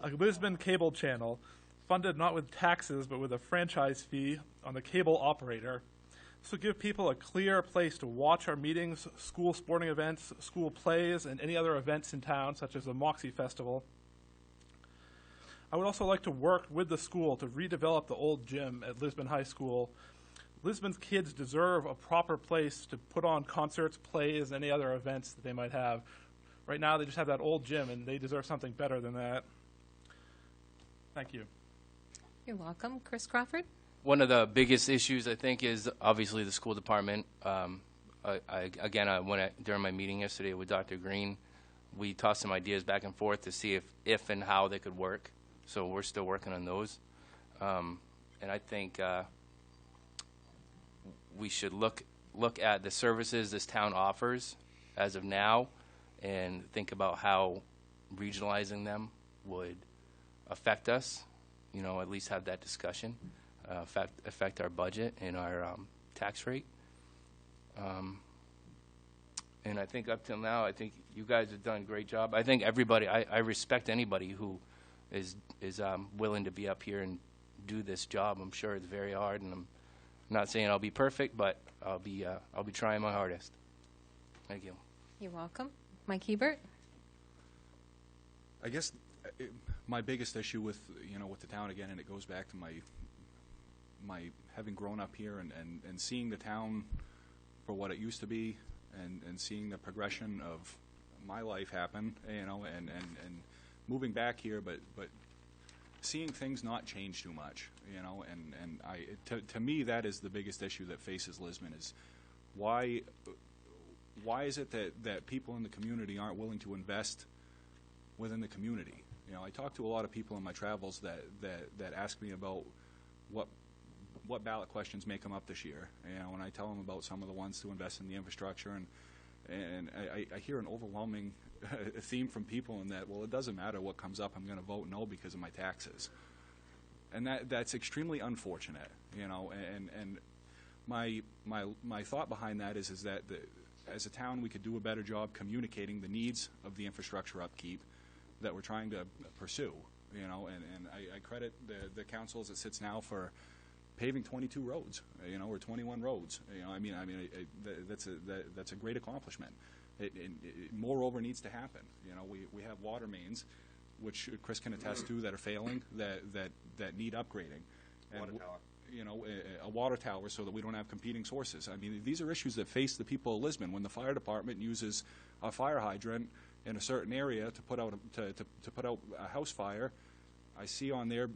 S6: a Lisbon cable channel funded not with taxes but with a franchise fee on the cable operator. This will give people a clear place to watch our meetings, school sporting events, school plays, and any other events in town, such as the Moxie Festival. I would also like to work with the school to redevelop the old gym at Lisbon High School. Lisbon's kids deserve a proper place to put on concerts, plays, and any other events that they might have. Right now, they just have that old gym, and they deserve something better than that. Thank you.
S4: You're welcome. Chris Crawford.
S7: One of the biggest issues, I think, is obviously the school department. During my meeting yesterday with Dr. Green, we tossed some ideas back and forth to see if and how they could work. So we're still working on those. And I think we should look at the services this town offers as of now and think about how regionalizing them would affect us, at least have that discussion. Affect our budget and our tax rate. And I think up till now, I think you guys have done a great job. I think everybody, I respect anybody who is willing to be up here and do this job. I'm sure it's very hard, and I'm not saying I'll be perfect, but I'll be trying my hardest. Thank you.
S4: You're welcome. Mike Hebert.
S8: I guess my biggest issue with the town, again, and it goes back to my having grown up here and seeing the town for what it used to be, and seeing the progression of my life happen, and moving back here, but seeing things not change too much, to me that is the biggest issue that faces Lisbon is why is it that people in the community aren't willing to invest within the community? I talk to a lot of people in my travels that ask me about what ballot questions may come up this year. When I tell them about some of the ones to invest in the infrastructure, and I hear an overwhelming theme from people in that, well, it doesn't matter what comes up, I'm going to vote no because of my taxes. And that's extremely unfortunate, you know, and my thought behind that is that as a town we could do a better job communicating the needs of the infrastructure upkeep that we're trying to pursue, you know, and I credit the council as it sits now for paving 22 roads, you know, or 21 roads. You know, that's a great accomplishment. It moreover needs to happen. You know, we have water mains, which Chris can attest to, that are failing, that need upgrading. And
S5: Water tower.
S8: you know, a water tower so that we don't have competing sources. I mean, these are issues that face the people of Lisbon. When the fire department uses a fire hydrant in a certain area to put out to put out a house fire, I see on there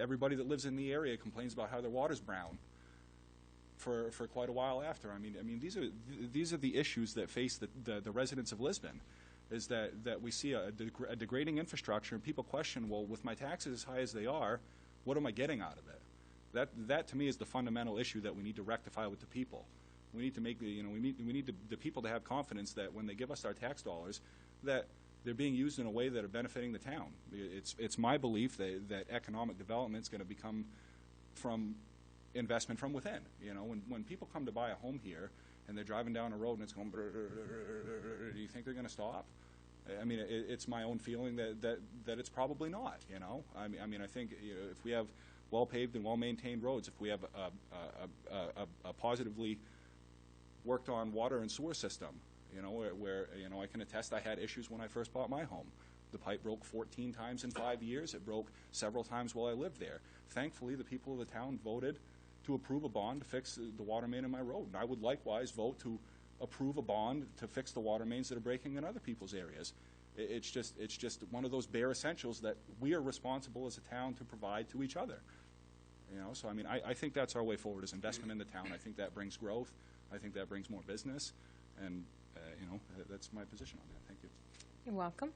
S8: everybody that lives in the area complains about how their water's brown for quite a while after. I mean these are the issues that face the residents of Lisbon, is that we see a degrading infrastructure, and people question, well, with my taxes as high as they are, what am I getting out of it? That to me is the fundamental issue that we need to rectify with the people. We need to make we need the people to have confidence that when they give us our tax dollars, that they're being used in a way that are benefiting the town. It's my belief that economic development is going to become from investment from within. You know, when people come to buy a home here and they're driving down a road and it's going, do you think they're going to stop? I mean, it's my own feeling that it's probably not. You know, I mean, I think, you know, if we have well-paved and well-maintained roads, if we have a positively worked on water and sewer system, you know, where you know, I can attest I had issues when I first bought my home. The pipe broke 14 times in 5 years. It broke several times while I lived there. Thankfully, the people of the town voted to approve a bond to fix the water main in my road. And I would likewise vote to approve a bond to fix the water mains that are breaking in other people's areas. It's just one of those bare essentials that we are responsible as a town to provide to each other. You know, so I mean, I think that's our way forward, is investment in the town. I think that brings growth. I think that brings more business, and you know, that's my position on that. Thank you.
S4: You're welcome.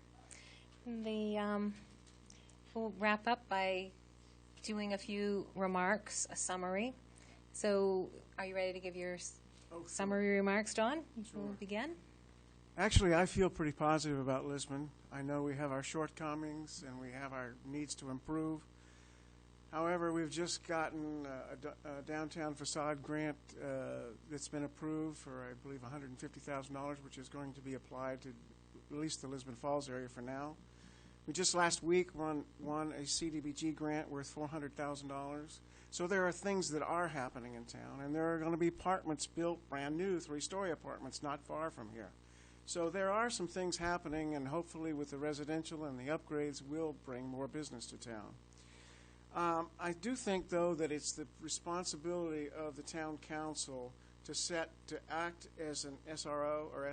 S4: We'll wrap up by doing a few remarks, a summary. So, are you ready to give your summary remarks, Don?
S3: Sure.
S4: We'll begin.
S3: Actually, I feel pretty positive about Lisbon. I know we have our shortcomings and we have our needs to improve. However, we've just gotten a downtown facade grant that's been approved for, I believe, $150,000, which is going to be applied to at least the Lisbon Falls area for now. We just last week won a CDBG grant worth $400,000. So there are things that are happening in town, and there are going to be apartments built, brand new, 3-story apartments not far from here. So there are some things happening, and hopefully with the residential and the upgrades will bring more business to town. I do think, though, that it's the responsibility of the town council to act as an SRO or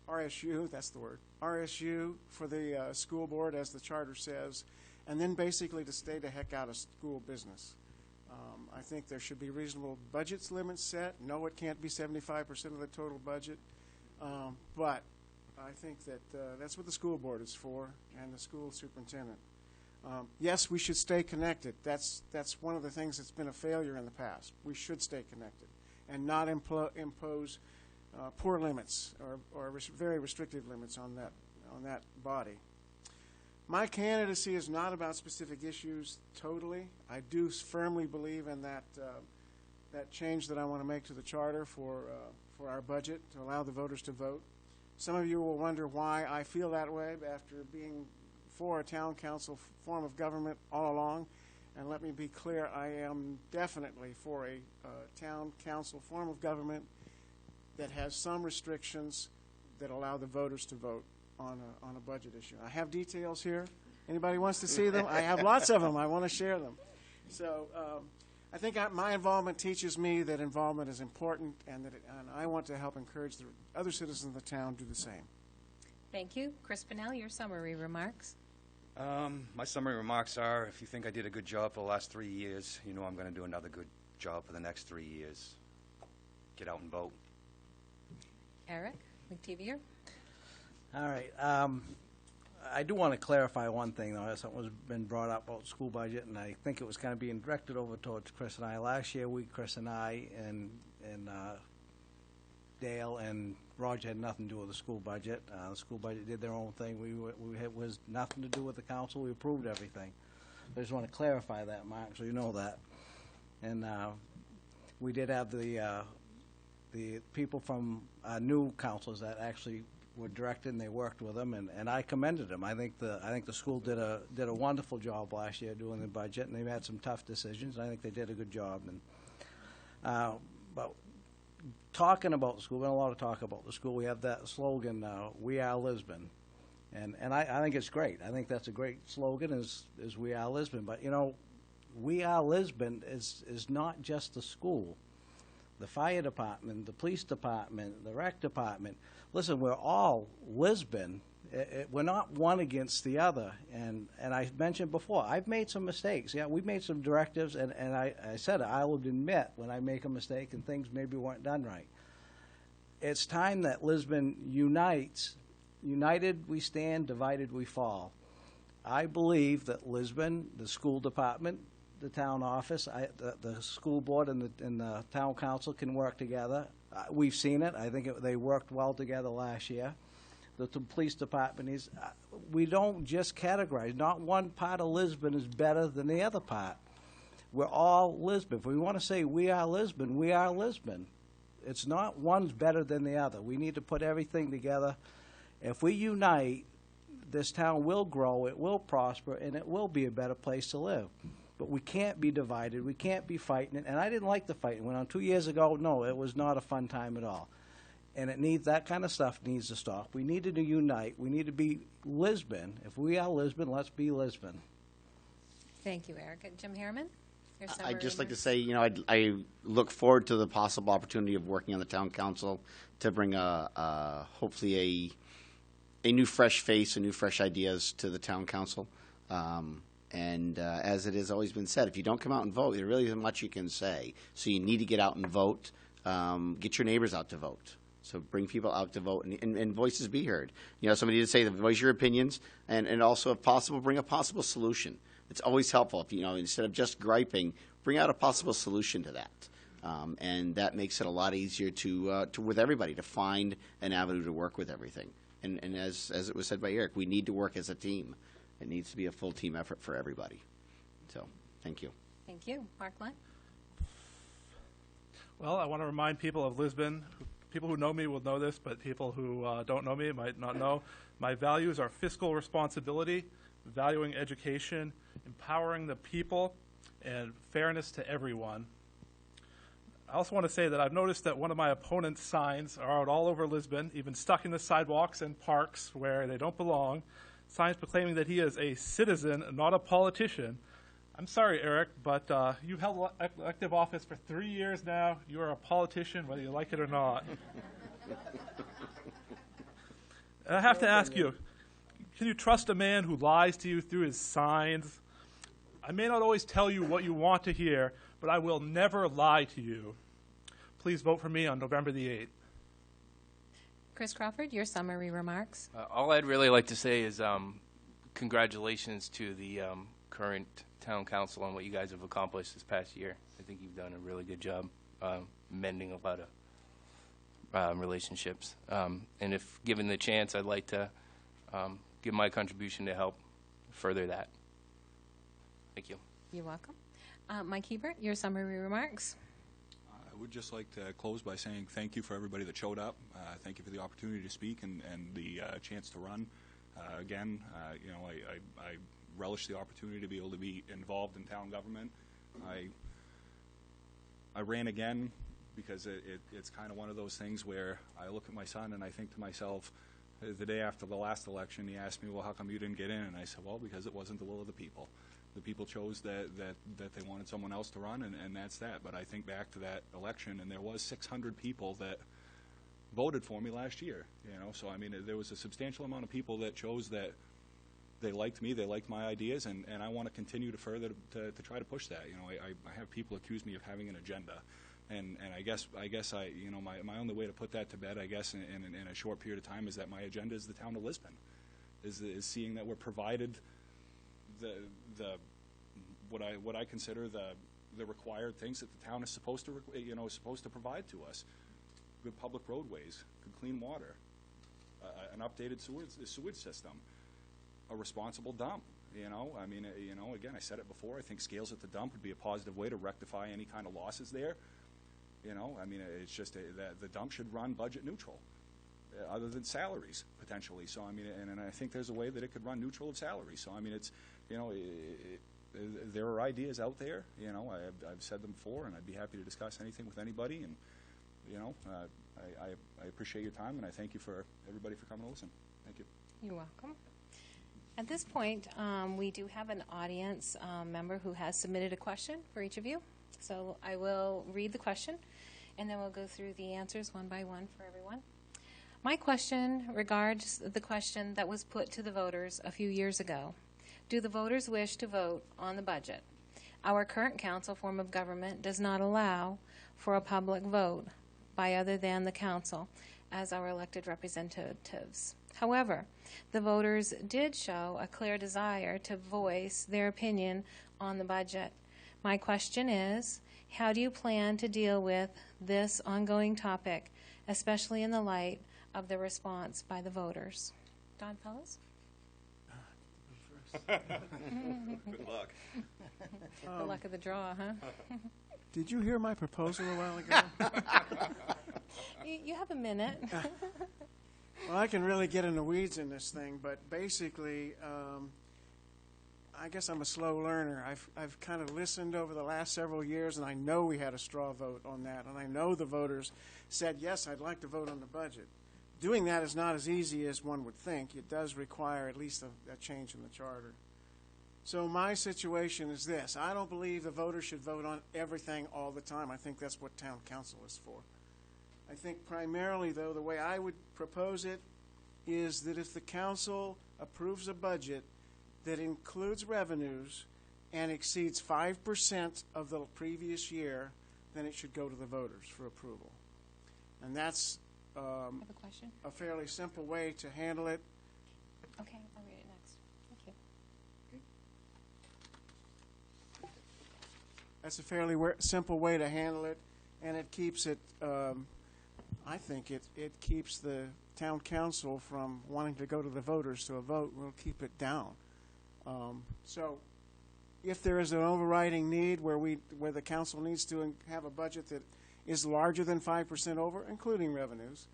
S3: RSU, that's the word, RSU for the school board, as the charter says, and then basically to stay the heck out of school business. I think there should be reasonable budget limits set. No, it can't be 75% of the total budget, but I think that that's what the school board is for, and the school superintendent. Yes, we should stay connected. That's one of the things that's been a failure in the past. We should stay connected and not impose poor limits or very restrictive limits on that body. My candidacy is not about specific issues totally. I do firmly believe in that change that I want to make to the charter for our budget to allow the voters to vote. Some of you will wonder why I feel that way after being for a town council form of government all along. And let me be clear, I am definitely for a town council form of government that has some restrictions that allow the voters to vote on a budget issue. I have details here. Anybody wants to see them? I have lots of them. I want to share them. So I think my involvement teaches me that involvement is important, and I want to help encourage the other citizens of the town to do the same.
S4: Thank you. Chris Pennell, your summary remarks.
S5: My summary remarks are, if you think I did a good job for the last 3 years, you know I'm going to do another good job for the next 3 years. Get out and vote.
S4: Eric McTevier.
S2: All right. I do want to clarify one thing, though. Something was been brought up about school budget, and I think it was kind of being directed over towards Chris and I. Last year, Chris and I and Dale and Roger had nothing to do with the school budget. The school budget did their own thing. It was nothing to do with the council. We approved everything. I just want to clarify that, Mark, so you know that. And we did have the people from new councils that actually were directed, and they worked with them, and I commended them. I think the school did a wonderful job last year doing the budget, and they've had some tough decisions. And I think they did a good job. And but talking about the school, been a lot of talk about the school. We have that slogan, "We are Lisbon," and I think it's great. I think that's a great slogan. Is "We are Lisbon," but you know, "We are Lisbon" is not just the school. The fire department, the police department, the rec department. Listen, we're all Lisbon. We're not one against the other. And I mentioned before, I've made some mistakes. Yeah, we've made some directives, and I said I will admit when I make a mistake and things maybe weren't done right. It's time that Lisbon unites. United we stand, divided we fall. I believe that Lisbon, the school department, the town office, the school board and the town council can work together. We've seen it. I think they worked well together last year. The police department is, we don't just categorize. Not one part of Lisbon is better than the other part. We're all Lisbon. If we want to say we are Lisbon, we are Lisbon. It's not one's better than the other. We need to put everything together. If we unite, this town will grow, it will prosper, and it will be a better place to live. But we can't be divided. We can't be fighting. And I didn't like the fighting. Went on 2 years ago. No, it was not a fun time at all. And it needs, that kind of stuff needs to stop. We needed to unite. We need to be Lisbon. If we are Lisbon, let's be Lisbon.
S4: Thank you, Eric. Jim Harriman? Your summary
S1: I'd just like to
S4: remarks?
S1: say, you know, I look forward to the possible opportunity of working on the town council to bring hopefully a new fresh face, a new fresh ideas to the town council. As it has always been said, if you don't come out and vote, there really isn't much you can say. So you need to get out and vote. Get your neighbors out to vote. So bring people out to vote and voices be heard. You know, somebody did say that voice your opinions and also, if possible, bring a possible solution. It's always helpful if, you know, instead of just griping, bring out a possible solution to that. And that makes it a lot easier to with everybody to find an avenue to work with everything. And as it was said by Eric, we need to work as a team. It needs to be a full team effort for everybody. So, thank you.
S4: Thank you. Mark Lunt?
S6: Well, I want to remind people of Lisbon. People who know me will know this, but people who don't know me might not know. My values are fiscal responsibility, valuing education, empowering the people, and fairness to everyone. I also want to say that I've noticed that one of my opponent's signs are out all over Lisbon, even stuck in the sidewalks and parks where they don't belong, signs proclaiming that he is a citizen, not a politician. I'm sorry, Eric, but you've held elective office for 3 years now. You are a politician, whether you like it or not. And I have to ask you, can you trust a man who lies to you through his signs? I may not always tell you what you want to hear, but I will never lie to you. Please vote for me on November the 8th.
S4: Chris Crawford, your summary remarks.
S7: All I'd really like to say is congratulations to the current town council on what you guys have accomplished this past year. I think you've done a really good job mending a lot of relationships. And if given the chance, I'd like to give my contribution to help further that. Thank you.
S4: You're welcome. Mike Hebert, your summary remarks.
S8: I would just like to close by saying thank you for everybody that showed up. Thank you for the opportunity to speak and the chance to run. Again, you know, I relish the opportunity to be able to be involved in town government. I ran again because it's kind of one of those things where I look at my son and I think to myself, the day after the last election, he asked me, well, how come you didn't get in? And I said, well, because it wasn't the will of the people. The people chose that they wanted someone else to run, and that's that. But I think back to that election, and there was 600 people that voted for me last year. You know, so I mean, there was a substantial amount of people that chose that they liked me, they liked my ideas, and I want to continue to further to try to push that. You know, I have people accuse me of having an agenda, and I guess I you know my only way to put that to bed, I guess, in a short period of time is that my agenda is the town of Lisbon, is seeing that we're provided what I consider the required things that the town is supposed to provide to us: good public roadways, good clean water, an updated sewage system, a responsible dump. You know, I mean, again, I said it before, I think scales at the dump would be a positive way to rectify any kind of losses there. You know, I mean, it's just the dump should run budget neutral, other than salaries, potentially. So, I mean, and I think there's a way that it could run neutral of salaries. So, I mean, it's, you know, there are ideas out there. You know, I've said them before, and I'd be happy to discuss anything with anybody. And, you know, I appreciate your time, and I thank you for everybody for coming to listen. Thank you.
S4: You're welcome. At this point, we do have an audience member who has submitted a question for each of you. So I will read the question, and then we'll go through the answers one by one for everyone. My question regards the question that was put to the voters a few years ago. Do the voters wish to vote on the budget? Our current council form of government does not allow for a public vote by other than the council as our elected representatives. However, the voters did show a clear desire to voice their opinion on the budget. My question is, how do you plan to deal with this ongoing topic, especially in the light of the response by the voters? Don Fellows?
S5: Good luck.
S4: The luck of the draw, huh?
S3: Did you hear my proposal a while ago?
S4: You have a minute.
S3: Well, I can really get in the weeds in this thing, but basically, I guess I'm a slow learner. I've kind of listened over the last several years, and I know we had a straw vote on that, and I know the voters said, yes, I'd like to vote on the budget. Doing that is not as easy as one would think. It does require at least a change in the charter. So my situation is this. I don't believe the voters should vote on everything all the time. I think that's what town council is for. I think primarily, though, the way I would propose it is that if the council approves a budget that includes revenues and exceeds 5% of the previous year, then it should go to the voters for approval. And that's
S4: I have a question.
S3: a fairly simple way to handle it.
S4: Okay, I'll read it next. Thank you.
S3: That's a fairly simple way to handle it, and it keeps it, I think it keeps the town council from wanting to go to the voters to a vote. We'll keep it down. So if there is an overriding need where the council needs to have a budget that is larger than 5% over, including revenues,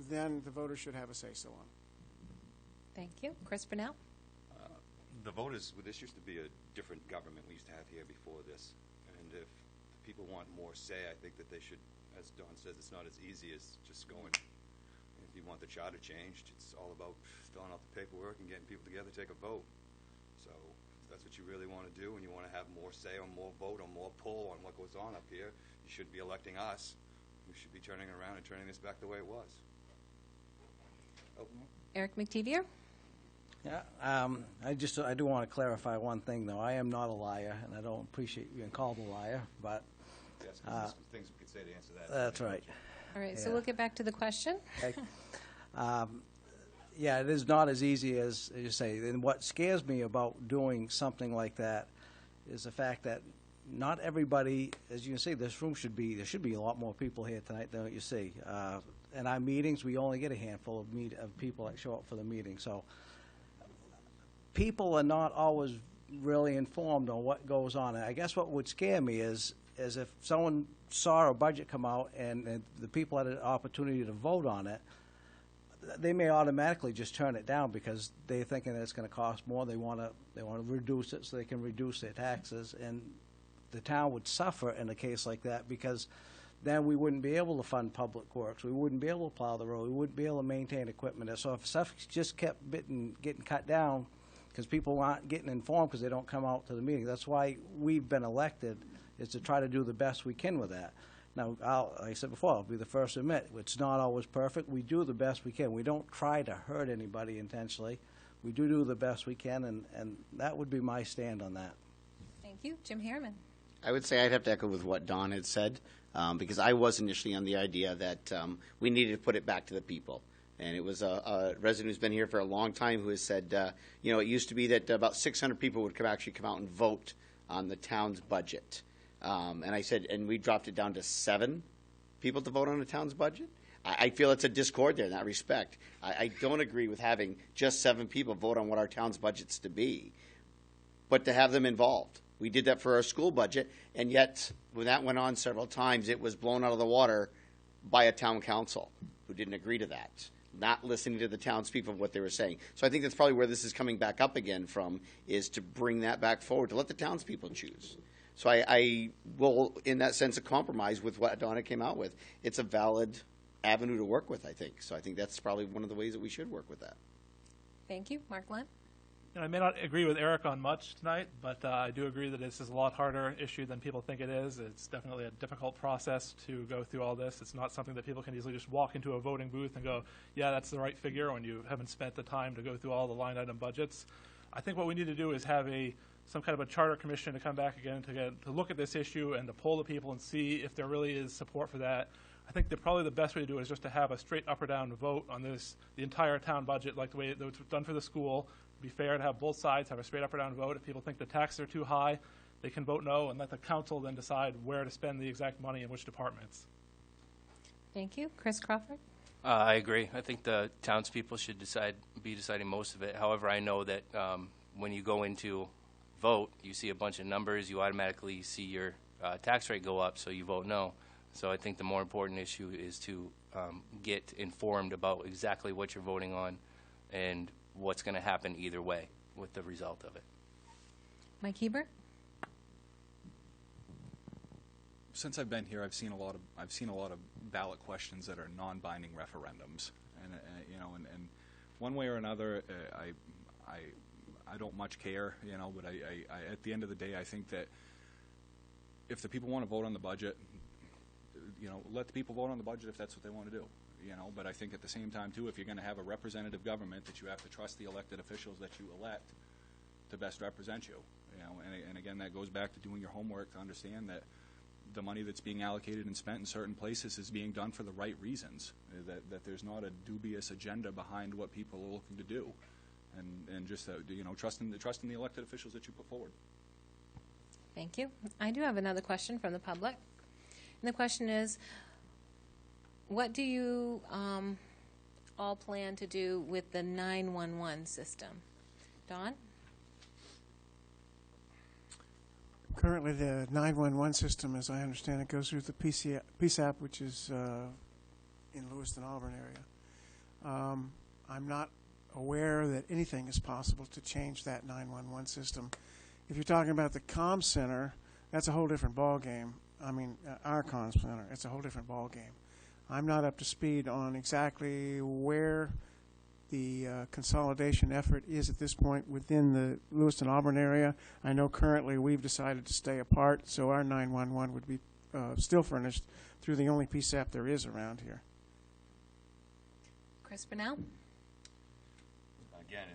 S3: then the voters should have a say-so on it.
S4: Thank you. Chris Brunel?
S5: The voters, well, this used to be a different government we used to have here before this. And if people want more say, I think that they should, as Don says, it's not as easy as just going. If you want the charter changed, it's all about filling out the paperwork and getting people together to take a vote. So if that's what you really want to do, and you want to have more say or more vote or more pull on what goes on up here, you should be electing us. We should be turning around and turning this back the way it was. Oh.
S4: Eric McTevier?
S2: Yeah, I do want to clarify one thing, though. I am not a liar, and I don't appreciate being called a liar, but
S5: Yes, 'cause there's things we could say to answer that.
S2: that's right.
S4: All right, so
S2: Yeah.
S4: we'll get back to the question.
S2: Okay. Yeah, it is not as easy as you say. And what scares me about doing something like that is the fact that not everybody, as you can see, there should be a lot more people here tonight than what you see. In our meetings, we only get a handful of people that show up for the meeting. So people are not always really informed on what goes on. And I guess what would scare me is if someone saw a budget come out and the people had an opportunity to vote on it, they may automatically just turn it down because they're thinking that it's going to cost more. They want to reduce it so they can reduce their taxes, and the town would suffer in a case like that because then we wouldn't be able to fund public works. We wouldn't be able to plow the road. We wouldn't be able to maintain equipment. So if stuff just kept getting cut down because people aren't getting informed because they don't come out to the meeting. That's why we've been elected, is to try to do the best we can with that. Now, like I said before, I'll be the first to admit, it's not always perfect. We do the best we can. We don't try to hurt anybody intentionally. We do the best we can, and that would be my stand on that.
S4: Thank you. Jim Harriman?
S1: I would say I'd have to echo with what Don had said, because I was initially on the idea that we needed to put it back to the people. And it was a resident who's been here for a long time who has said, it used to be that about 600 people would actually come out and vote on the town's budget. And I said, and we dropped it down to 7 people to vote on the town's budget. I feel it's a discord there in that respect. I don't agree with having just 7 people vote on what our town's budget's to be, but to have them involved. We did that for our school budget, and yet when that went on several times, it was blown out of the water by a town council who didn't agree to that, not listening to the townspeople and what they were saying. So I think that's probably where this is coming back up again from, is to bring that back forward, to let the townspeople choose. So I will, in that sense, a compromise with what Donna came out with. It's a valid avenue to work with, I think. So I think that's probably one of the ways that we should work with that.
S4: Thank you. Mark Lunt?
S6: I may not agree with Eric on much tonight, but I do agree that this is a lot harder issue than people think it is. It's definitely a difficult process to go through all this. It's not something that people can easily just walk into a voting booth and go, yeah, that's the right figure, when you haven't spent the time to go through all the line item budgets. I think what we need to do is have some kind of a charter commission to come back again to look at this issue and to poll the people and see if there really is support for that. I think that probably the best way to do it is just to have a straight up or down vote on this, the entire town budget, like the way it was done for the school. Be fair to have both sides have a straight up or down vote. If people think the taxes are too high, they can vote no, and let the council then decide where to spend the exact money in which departments.
S4: Thank you. Chris Crawford?
S7: I agree. I think the townspeople should be deciding most of it. However, I know that when you go into vote, you see a bunch of numbers, you automatically see your tax rate go up, so you vote no. So I think the more important issue is to get informed about exactly what you're voting on and what's going to happen either way with the result of it.
S4: Mike Hebert?
S8: Since I've been here, I've seen a lot of ballot questions that are non-binding referendums, and and one way or another, I don't much care, but I at the end of the day, I think that if the people want to vote on the budget, let the people vote on the budget if that's what they want to do. But I think at the same time, too, if you're going to have a representative government, that you have to trust the elected officials that you elect to best represent you. And again, that goes back to doing your homework to understand that the money that's being allocated and spent in certain places is being done for the right reasons, that there's not a dubious agenda behind what people are looking to do, and just trusting the elected officials that you put forward.
S4: Thank you. I do have another question from the public. And the question is, what do you all plan to do with the 911 system? Don?
S3: Currently, the 911 system, as I understand it, goes through the PSAP, which is in Lewiston, Auburn area. I'm not aware that anything is possible to change that 911 system. If you're talking about the comm center, that's a whole different ballgame. I mean, our comm center, it's a whole different ballgame. I'm not up to speed on exactly where the consolidation effort is at this point within the Lewiston Auburn area. I know currently we've decided to stay apart, so our 911 would be still furnished through the only PSAP there is around here.
S4: Chris Burnell?
S5: Again,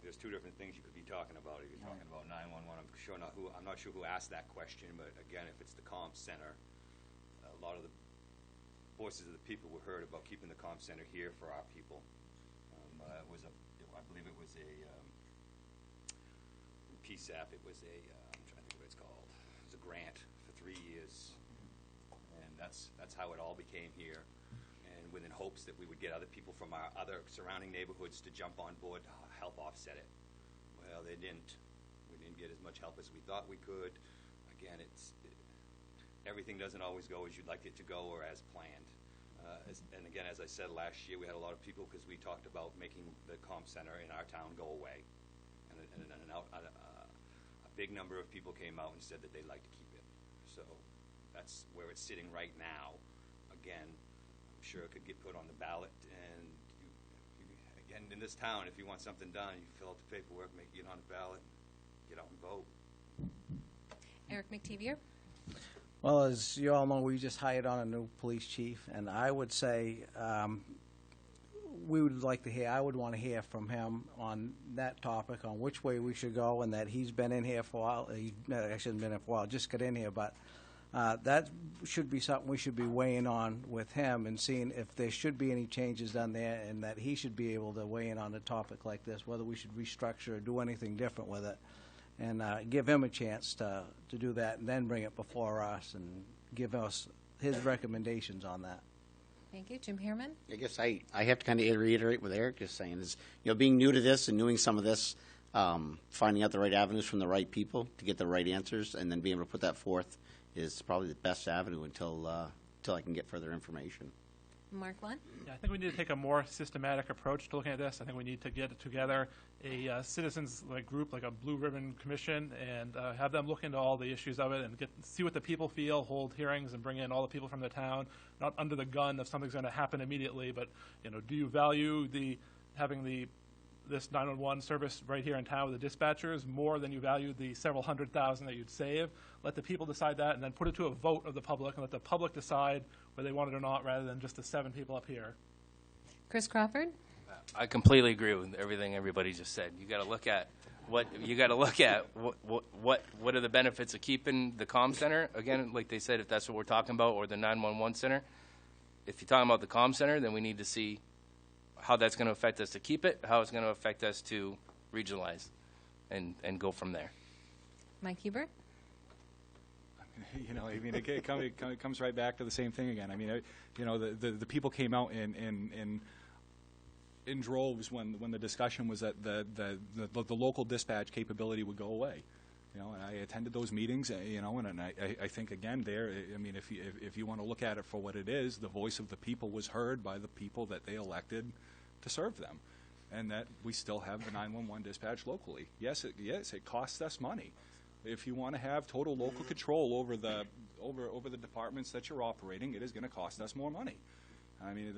S5: there's two different things you could be talking about. If you're talking about 911, I'm not sure who asked that question, but again, if it's the comm center, a lot of the voices of the people were heard about keeping the comm center here for our people. I believe it was a PSAP. It was I'm trying to think what it's called. It was a grant for 3 years, and that's how it all became here. And within hopes that we would get other people from our other surrounding neighborhoods to jump on board to help offset it. Well, they didn't. We didn't get as much help as we thought we could. Again, everything doesn't always go as you'd like it to go or as planned. And again, as I said last year, we had a lot of people because we talked about making the comm center in our town go away. And a big number of people came out and said that they'd like to keep it. So that's where it's sitting right now. Again, I'm sure it could get put on the ballot. And again, in this town, if you want something done, you fill out the paperwork, get on the ballot, get out and vote.
S4: Eric McTevier?
S2: Well, as you all know, we just hired on a new police chief, and I would say I would want to hear from him on that topic, on which way we should go, and that he's been in here for a while. He hasn't been in for a while, just got in here, but that should be something we should be weighing on with him and seeing if there should be any changes done there, and that he should be able to weigh in on a topic like this, whether we should restructure or do anything different with it. And give him a chance to do that, and then bring it before us and give us his recommendations on that.
S4: Thank you. Jim Harriman?
S1: I guess I have to kind of reiterate what Eric is saying is, being new to this and doing some of this, finding out the right avenues from the right people to get the right answers and then being able to put that forth is probably the best avenue until I can get further information.
S4: Mark Lunt?
S6: Yeah, I think we need to take a more systematic approach to looking at this. I think we need to get together a citizens group, like a Blue Ribbon Commission, and have them look into all the issues of it and see what the people feel, hold hearings, and bring in all the people from the town, not under the gun of something's going to happen immediately, but do you value having this 911 service right here in town with the dispatchers more than you value the several $100,000 that you'd save? Let the people decide that, and then put it to a vote of the public, and let the public decide whether they want it or not, rather than just the 7 people up here.
S4: Chris Crawford?
S7: I completely agree with everything everybody just said. You got to look at what are the benefits of keeping the comm center, again, like they said, if that's what we're talking about, or the 911 center. If you're talking about the comm center, then we need to see how that's going to affect us to keep it, how it's going to affect us to regionalize, and go from there.
S4: Mike Hubert?
S8: It comes right back to the same thing again. I mean, the people came out in droves when the discussion was that the local dispatch capability would go away. And I attended those meetings, and I think again if you want to look at it for what it is, the voice of the people was heard by the people that they elected to serve them, and that we still have the 911 dispatch locally. Yes, it costs us money. If you want to have total local control over the departments that you're operating, it is going to cost us more money. I mean,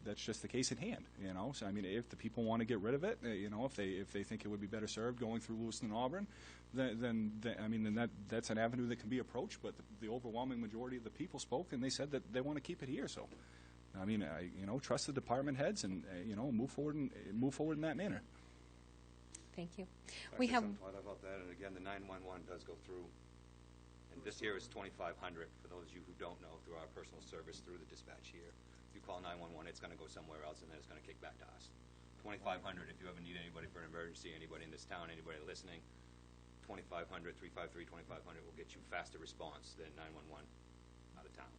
S8: that's just the case at hand, So, I mean, if the people want to get rid of it, if they think it would be better served going through Lewiston and Auburn, then that's an avenue that can be approached. But the overwhelming majority of the people spoke, and they said that they want to keep it here. So, I mean, trust the department heads, and move forward in that manner.
S4: Thank you.
S5: We have some thought about that, and again, the 911 does go through, and this year is $2,500 for those of you who don't know, through our personal service through the dispatch here. If you call 911, it's going to go somewhere else, and then it's going to kick back to us. $2,500 if you ever need anybody for an emergency, anybody in this town, anybody listening. $2,500, 353, $2,500 will get you faster response than 911 out of town.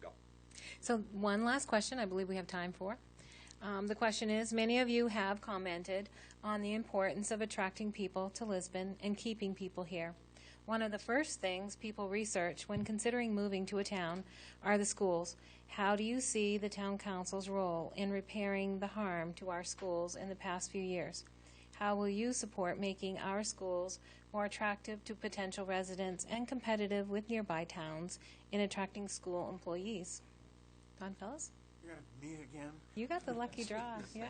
S5: Go.
S4: So one last question I believe we have time for. The question is, many of you have commented on the importance of attracting people to Lisbon and keeping people here. One of the first things people research when considering moving to a town are the schools. How do you see the town council's role in repairing the harm to our schools in the past few years? How will you support making our schools more attractive to potential residents and competitive with nearby towns in attracting school employees? Don Fellows?
S3: You got me again?
S4: You got the lucky draw, yeah.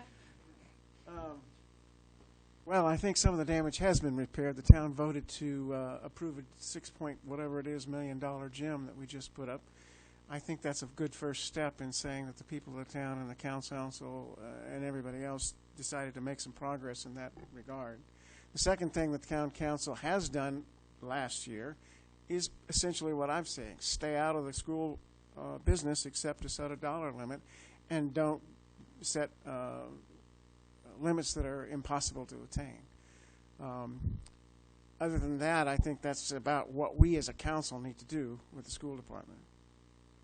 S3: Well, I think some of the damage has been repaired. The town voted to approve a $6 million gym that we just put up. I think that's a good first step in saying that the people of the town and the council and everybody else decided to make some progress in that regard. The second thing that the town council has done last year is essentially what I'm saying. Stay out of the school business except to set a dollar limit, and don't set limits that are impossible to attain. Other than that, I think that's about what we as a council need to do with the school department.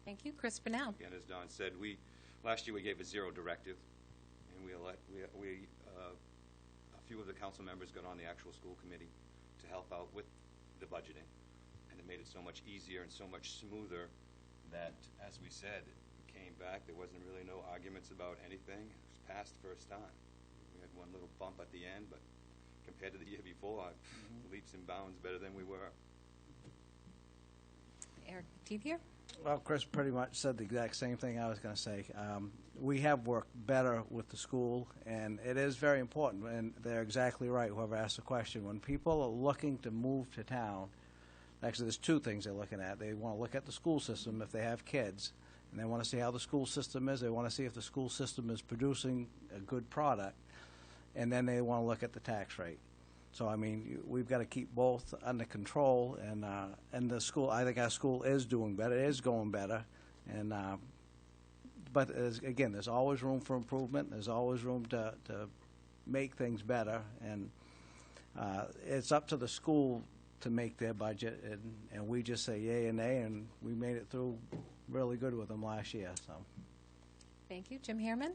S4: Thank you. Chris Burnell.
S5: Again, as Don said, last year we gave a zero directive, and a few of the council members got on the actual school committee to help out with the budgeting, and it made it so much easier and so much smoother that, as we said, it came back. There wasn't really no arguments about anything. It was passed first time. We had one little bump at the end, but compared to the year before, leaps and bounds better than we were.
S4: Eric Devier.
S2: Well, Chris pretty much said the exact same thing I was going to say. We have worked better with the school, and it is very important, and they're exactly right, whoever asked the question. When people are looking to move to town, actually there's two things they're looking at. They want to look at the school system if they have kids, and they want to see how the school system is. They want to see if the school system is producing a good product, and then they want to look at the tax rate. So, I mean, we've got to keep both under control, and the school, I think our school is doing better, it is going better, and but again, there's always room for improvement. There's always room to make things better, and it's up to the school to make their budget, and we just say yay and nay, and we made it through really good with them last year, so.
S4: Thank you. Jim Harriman?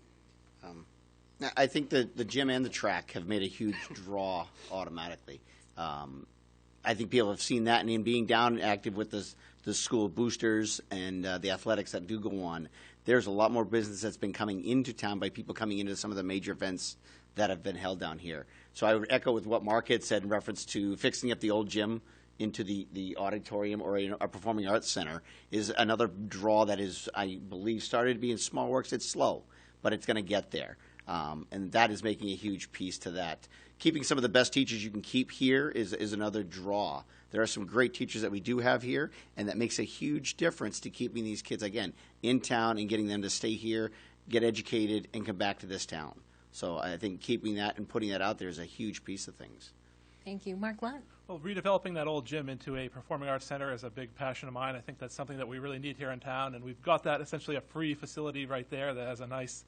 S1: I think the gym and the track have made a huge draw automatically. I think people have seen that, and in being down and active with the school boosters and the athletics that do go on, there's a lot more business that's been coming into town by people coming into some of the major events that have been held down here. So I would echo with what Mark had said in reference to fixing up the old gym into the auditorium or a performing arts center is another draw that is, I believe, started to be in small works. It's slow, but it's going to get there. And that is making a huge piece to that. Keeping some of the best teachers you can keep here is another draw. There are some great teachers that we do have here, and that makes a huge difference to keeping these kids, again, in town and getting them to stay here, get educated, and come back to this town. So I think keeping that and putting that out there is a huge piece of things.
S4: Thank you. Mark Lunt?
S6: Well, redeveloping that old gym into a performing arts center is a big passion of mine. I think that's something that we really need here in town, and we've got that essentially a free facility right there that has a nice,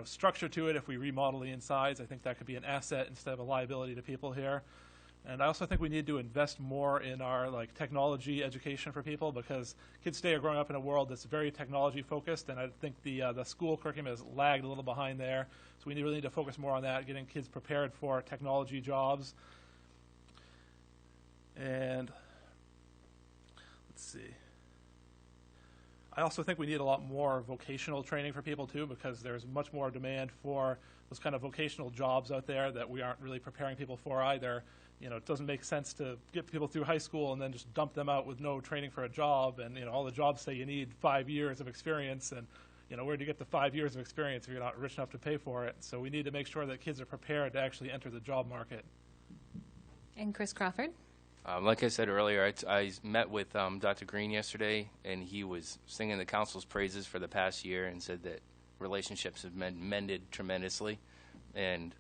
S6: structure to it. If we remodel the insides, I think that could be an asset instead of a liability to people here. And I also think we need to invest more in our technology education for people, because kids today are growing up in a world that's very technology focused, and I think the school curriculum has lagged a little behind there. So we really need to focus more on that, getting kids prepared for technology jobs. And let's see. I also think we need a lot more vocational training for people too, because there's much more demand for those kind of vocational jobs out there that we aren't really preparing people for either. It doesn't make sense to get people through high school and then just dump them out with no training for a job. And all the jobs say you need 5 years of experience, and where do you get the 5 years of experience if you're not rich enough to pay for it? So we need to make sure that kids are prepared to actually enter the job market.
S4: And Chris Crawford?
S7: Like I said earlier, I met with Dr. Green yesterday, and he was singing the council's praises for the past year and said that relationships have been mended tremendously. And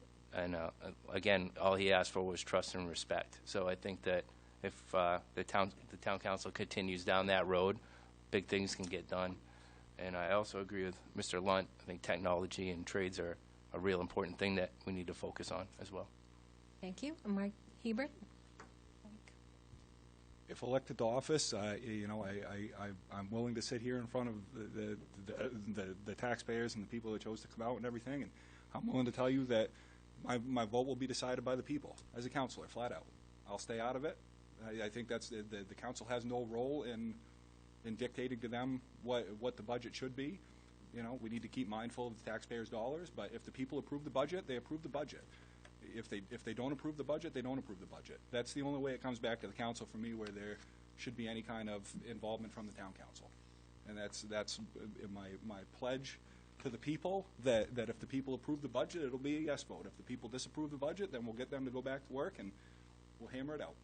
S7: again, all he asked for was trust and respect. So I think that if the town council continues down that road, big things can get done. And I also agree with Mr. Lunt. I think technology and trades are a real important thing that we need to focus on as well.
S4: Thank you. And Mark Hebert?
S8: If elected to office, I'm willing to sit here in front of the taxpayers and the people that chose to come out and everything, and I'm willing to tell you that my vote will be decided by the people as a councilor, flat out. I'll stay out of it. I think that's the council has no role in dictating to them what the budget should be. We need to keep mindful of the taxpayers' dollars, but if the people approve the budget, they approve the budget. If they don't approve the budget, they don't approve the budget. That's the only way it comes back to the council for me, where there should be any kind of involvement from the town council. And that's my pledge to the people, that if the people approve the budget, it'll be a yes vote. If the people disapprove the budget, then we'll get them to go back to work and we'll hammer it out.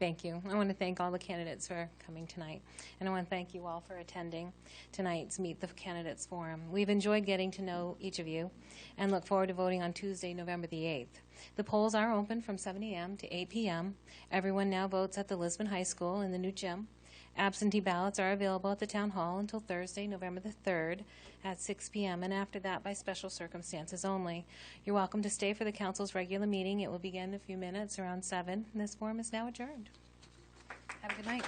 S4: Thank you. I want to thank all the candidates for coming tonight. And I want to thank you all for attending tonight's Meet the Candidates Forum. We've enjoyed getting to know each of you and look forward to voting on Tuesday, November the 8th. The polls are open from 7 a.m. to 8 p.m. Everyone now votes at the Lisbon High School in the new gym. Absentee ballots are available at the Town Hall until Thursday, November the 3rd at 6 p.m. and after that by special circumstances only. You're welcome to stay for the council's regular meeting. It will begin in a few minutes around 7. This forum is now adjourned. Have a good night.